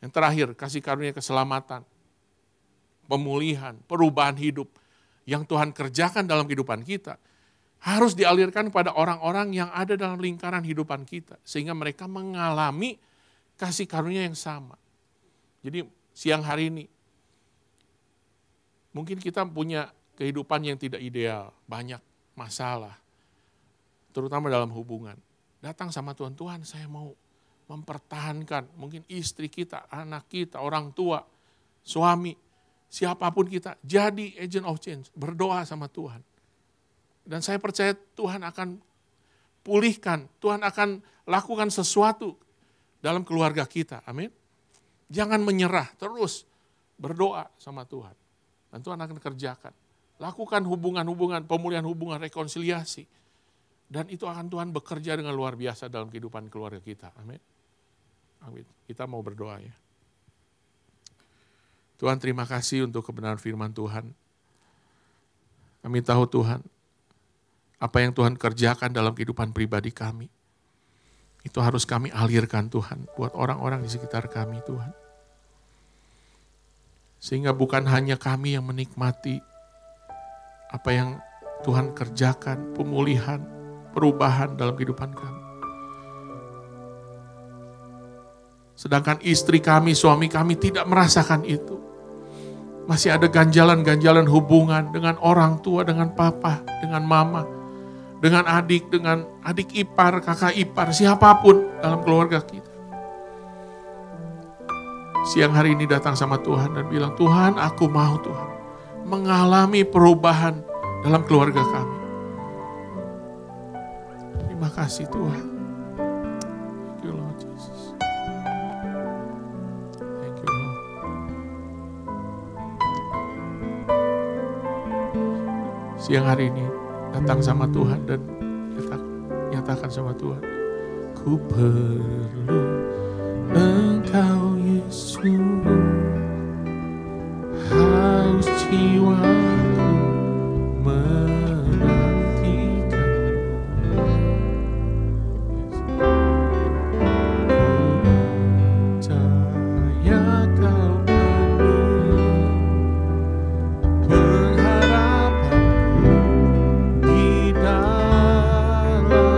Yang terakhir, kasih karunia keselamatan, pemulihan, perubahan hidup yang Tuhan kerjakan dalam kehidupan kita, harus dialirkan pada orang-orang yang ada dalam lingkaran kehidupan kita, sehingga mereka mengalami kasih karunia yang sama. Jadi siang hari ini, mungkin kita punya kehidupan yang tidak ideal, banyak masalah, terutama dalam hubungan. Datang sama Tuhan, Tuhan saya mau mempertahankan mungkin istri kita, anak kita, orang tua, suami, siapapun kita, jadi agent of change, berdoa sama Tuhan. Dan saya percaya Tuhan akan pulihkan, Tuhan akan lakukan sesuatu dalam keluarga kita, amin. Jangan menyerah, terus berdoa sama Tuhan. Dan Tuhan akan kerjakan. Lakukan hubungan-hubungan, pemulihan hubungan, rekonsiliasi. Dan itu akan Tuhan bekerja dengan luar biasa dalam kehidupan keluarga kita. Amin. Amin. Kita mau berdoa ya. Tuhan terima kasih untuk kebenaran firman Tuhan. Kami tahu Tuhan, apa yang Tuhan kerjakan dalam kehidupan pribadi kami, itu harus kami alirkan Tuhan buat orang-orang di sekitar kami Tuhan. Sehingga bukan hanya kami yang menikmati apa yang Tuhan kerjakan, pemulihan, perubahan dalam kehidupan kami. Sedangkan istri kami, suami kami tidak merasakan itu. Masih ada ganjalan-ganjalan hubungan dengan orang tua, dengan papa, dengan mama, dengan adik ipar, kakak ipar, siapapun dalam keluarga kita. Siang hari ini datang sama Tuhan dan bilang, Tuhan aku mau Tuhan mengalami perubahan dalam keluarga kami. Terima kasih Tuhan. Thank you Lord Jesus. Thank you Lord. Siang hari ini datang sama Tuhan dan nyatakan sama Tuhan, ku perlu Engkau Yesus, haus jiwaku menantikan. Percaya Kau penuh pengharapanku di dalam-Mu.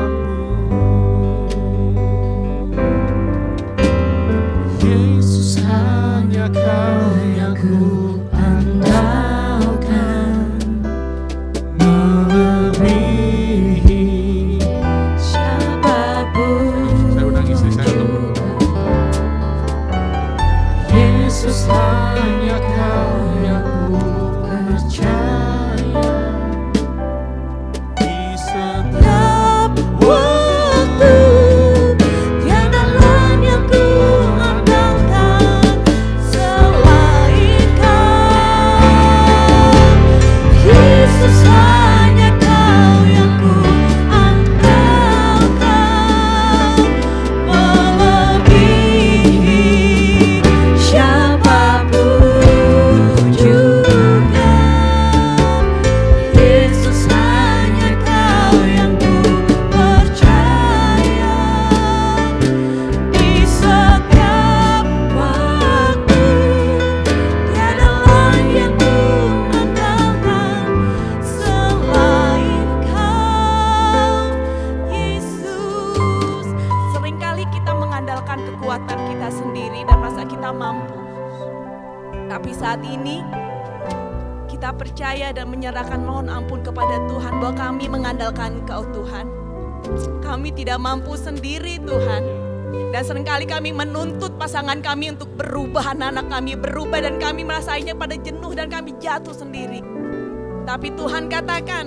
Yesus hanya Kau yang ku andalkan, melebihi siapapun. Saya undang istri saya untuk berdoa. Yesus hanya Kau yang ku percaya, di setiap waktu tiada lain yang ku andalkan selain Kau. kita mampu. Tapi saat ini kita percaya dan menyerahkan mohon ampun kepada Tuhan bahwa kami mengandalkan Engkau Tuhan. Kami tidak mampu sendiri Tuhan. Dan seringkali kami menuntut pasangan kami untuk berubah, anak-anak kami berubah dan kami merasakannya pada jenuh dan kami jatuh sendiri. Tapi Tuhan katakan,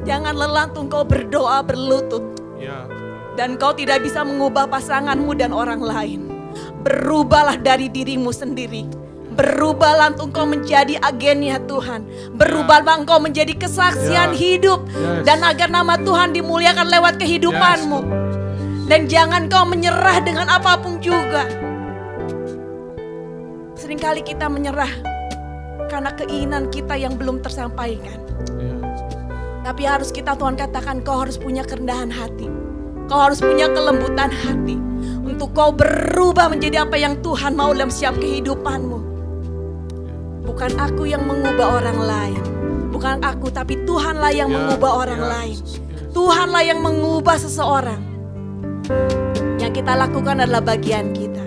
jangan lelah untuk kau berdoa berlutut. Dan kau tidak bisa mengubah pasanganmu dan orang lain. Berubahlah dari dirimu sendiri. Berubahlah untuk engkau menjadi agennya Tuhan. Berubahlah engkau menjadi kesaksian hidup. Dan agar nama Tuhan dimuliakan lewat kehidupanmu. Dan jangan kau menyerah dengan apapun juga. Seringkali kita menyerah karena keinginan kita yang belum tersampaikan. Tapi harus kita Tuhan katakan, kau harus punya kerendahan hati. Kau harus punya kelembutan hati. Untuk kau berubah menjadi apa yang Tuhan mau dalam setiap kehidupanmu. Bukan aku yang mengubah orang lain. Bukan aku, tapi Tuhanlah yang mengubah orang lain. Tuhanlah yang mengubah seseorang. Yang kita lakukan adalah bagian kita.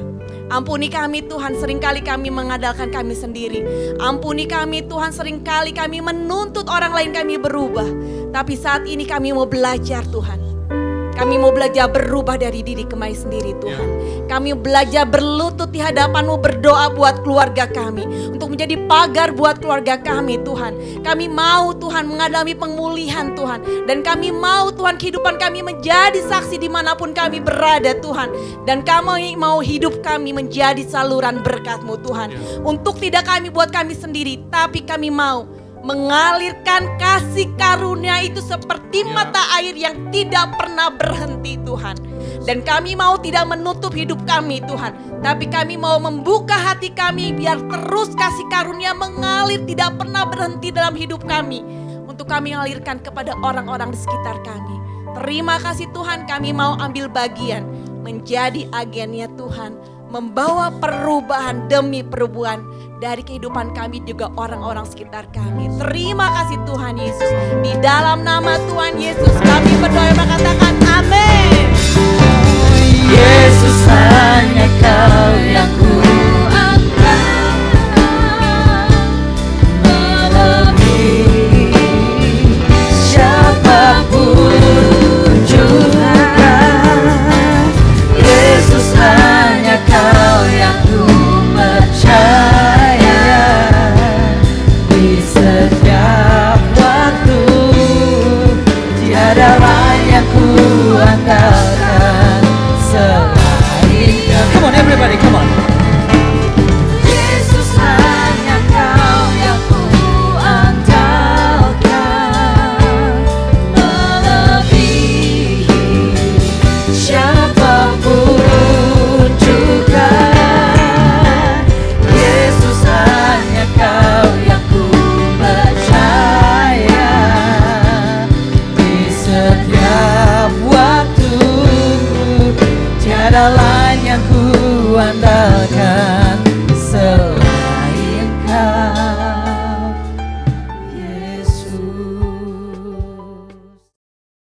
Ampuni kami Tuhan, seringkali kami mengandalkan kami sendiri. Ampuni kami Tuhan, seringkali kami menuntut orang lain kami berubah. Tapi saat ini kami mau belajar Tuhan. Kami mau belajar berubah dari diri kami sendiri Tuhan. Kami belajar berlutut di hadapan-Mu, berdoa buat keluarga kami. Untuk menjadi pagar buat keluarga kami Tuhan. Kami mau Tuhan mengalami pemulihan Tuhan. Dan kami mau Tuhan kehidupan kami menjadi saksi dimanapun kami berada Tuhan. Dan kami mau hidup kami menjadi saluran berkat-Mu Tuhan. Untuk tidak kami buat kami sendiri, tapi kami mau mengalirkan kasih karunia itu seperti mata air yang tidak pernah berhenti Tuhan. Dan kami mau tidak menutup hidup kami Tuhan, tapi kami mau membuka hati kami biar terus kasih karunia mengalir tidak pernah berhenti dalam hidup kami. Untuk kami mengalirkan kepada orang-orang di sekitar kami. Terima kasih Tuhan, kami mau ambil bagian menjadi agennya Tuhan. Membawa perubahan demi perubahan dari kehidupan kami juga orang-orang sekitar kami. Terima kasih Tuhan Yesus. Di dalam nama Tuhan Yesus kami berdoa berkatakan amin. Yesus, hanya Kau yang ku angkat, melebihi siapapun juga. Yesus, hanya Kau yang ku percaya. Di setiap waktu tiada lain yang ku andalkan selain Kau. Come on everybody, come on. Yesus, hanya Kau yang ku andalkan, melebihi siapapun juga. Yesus, hanya Kau yang ku percaya. Di setiap waktu tiada lain yang ku andalkan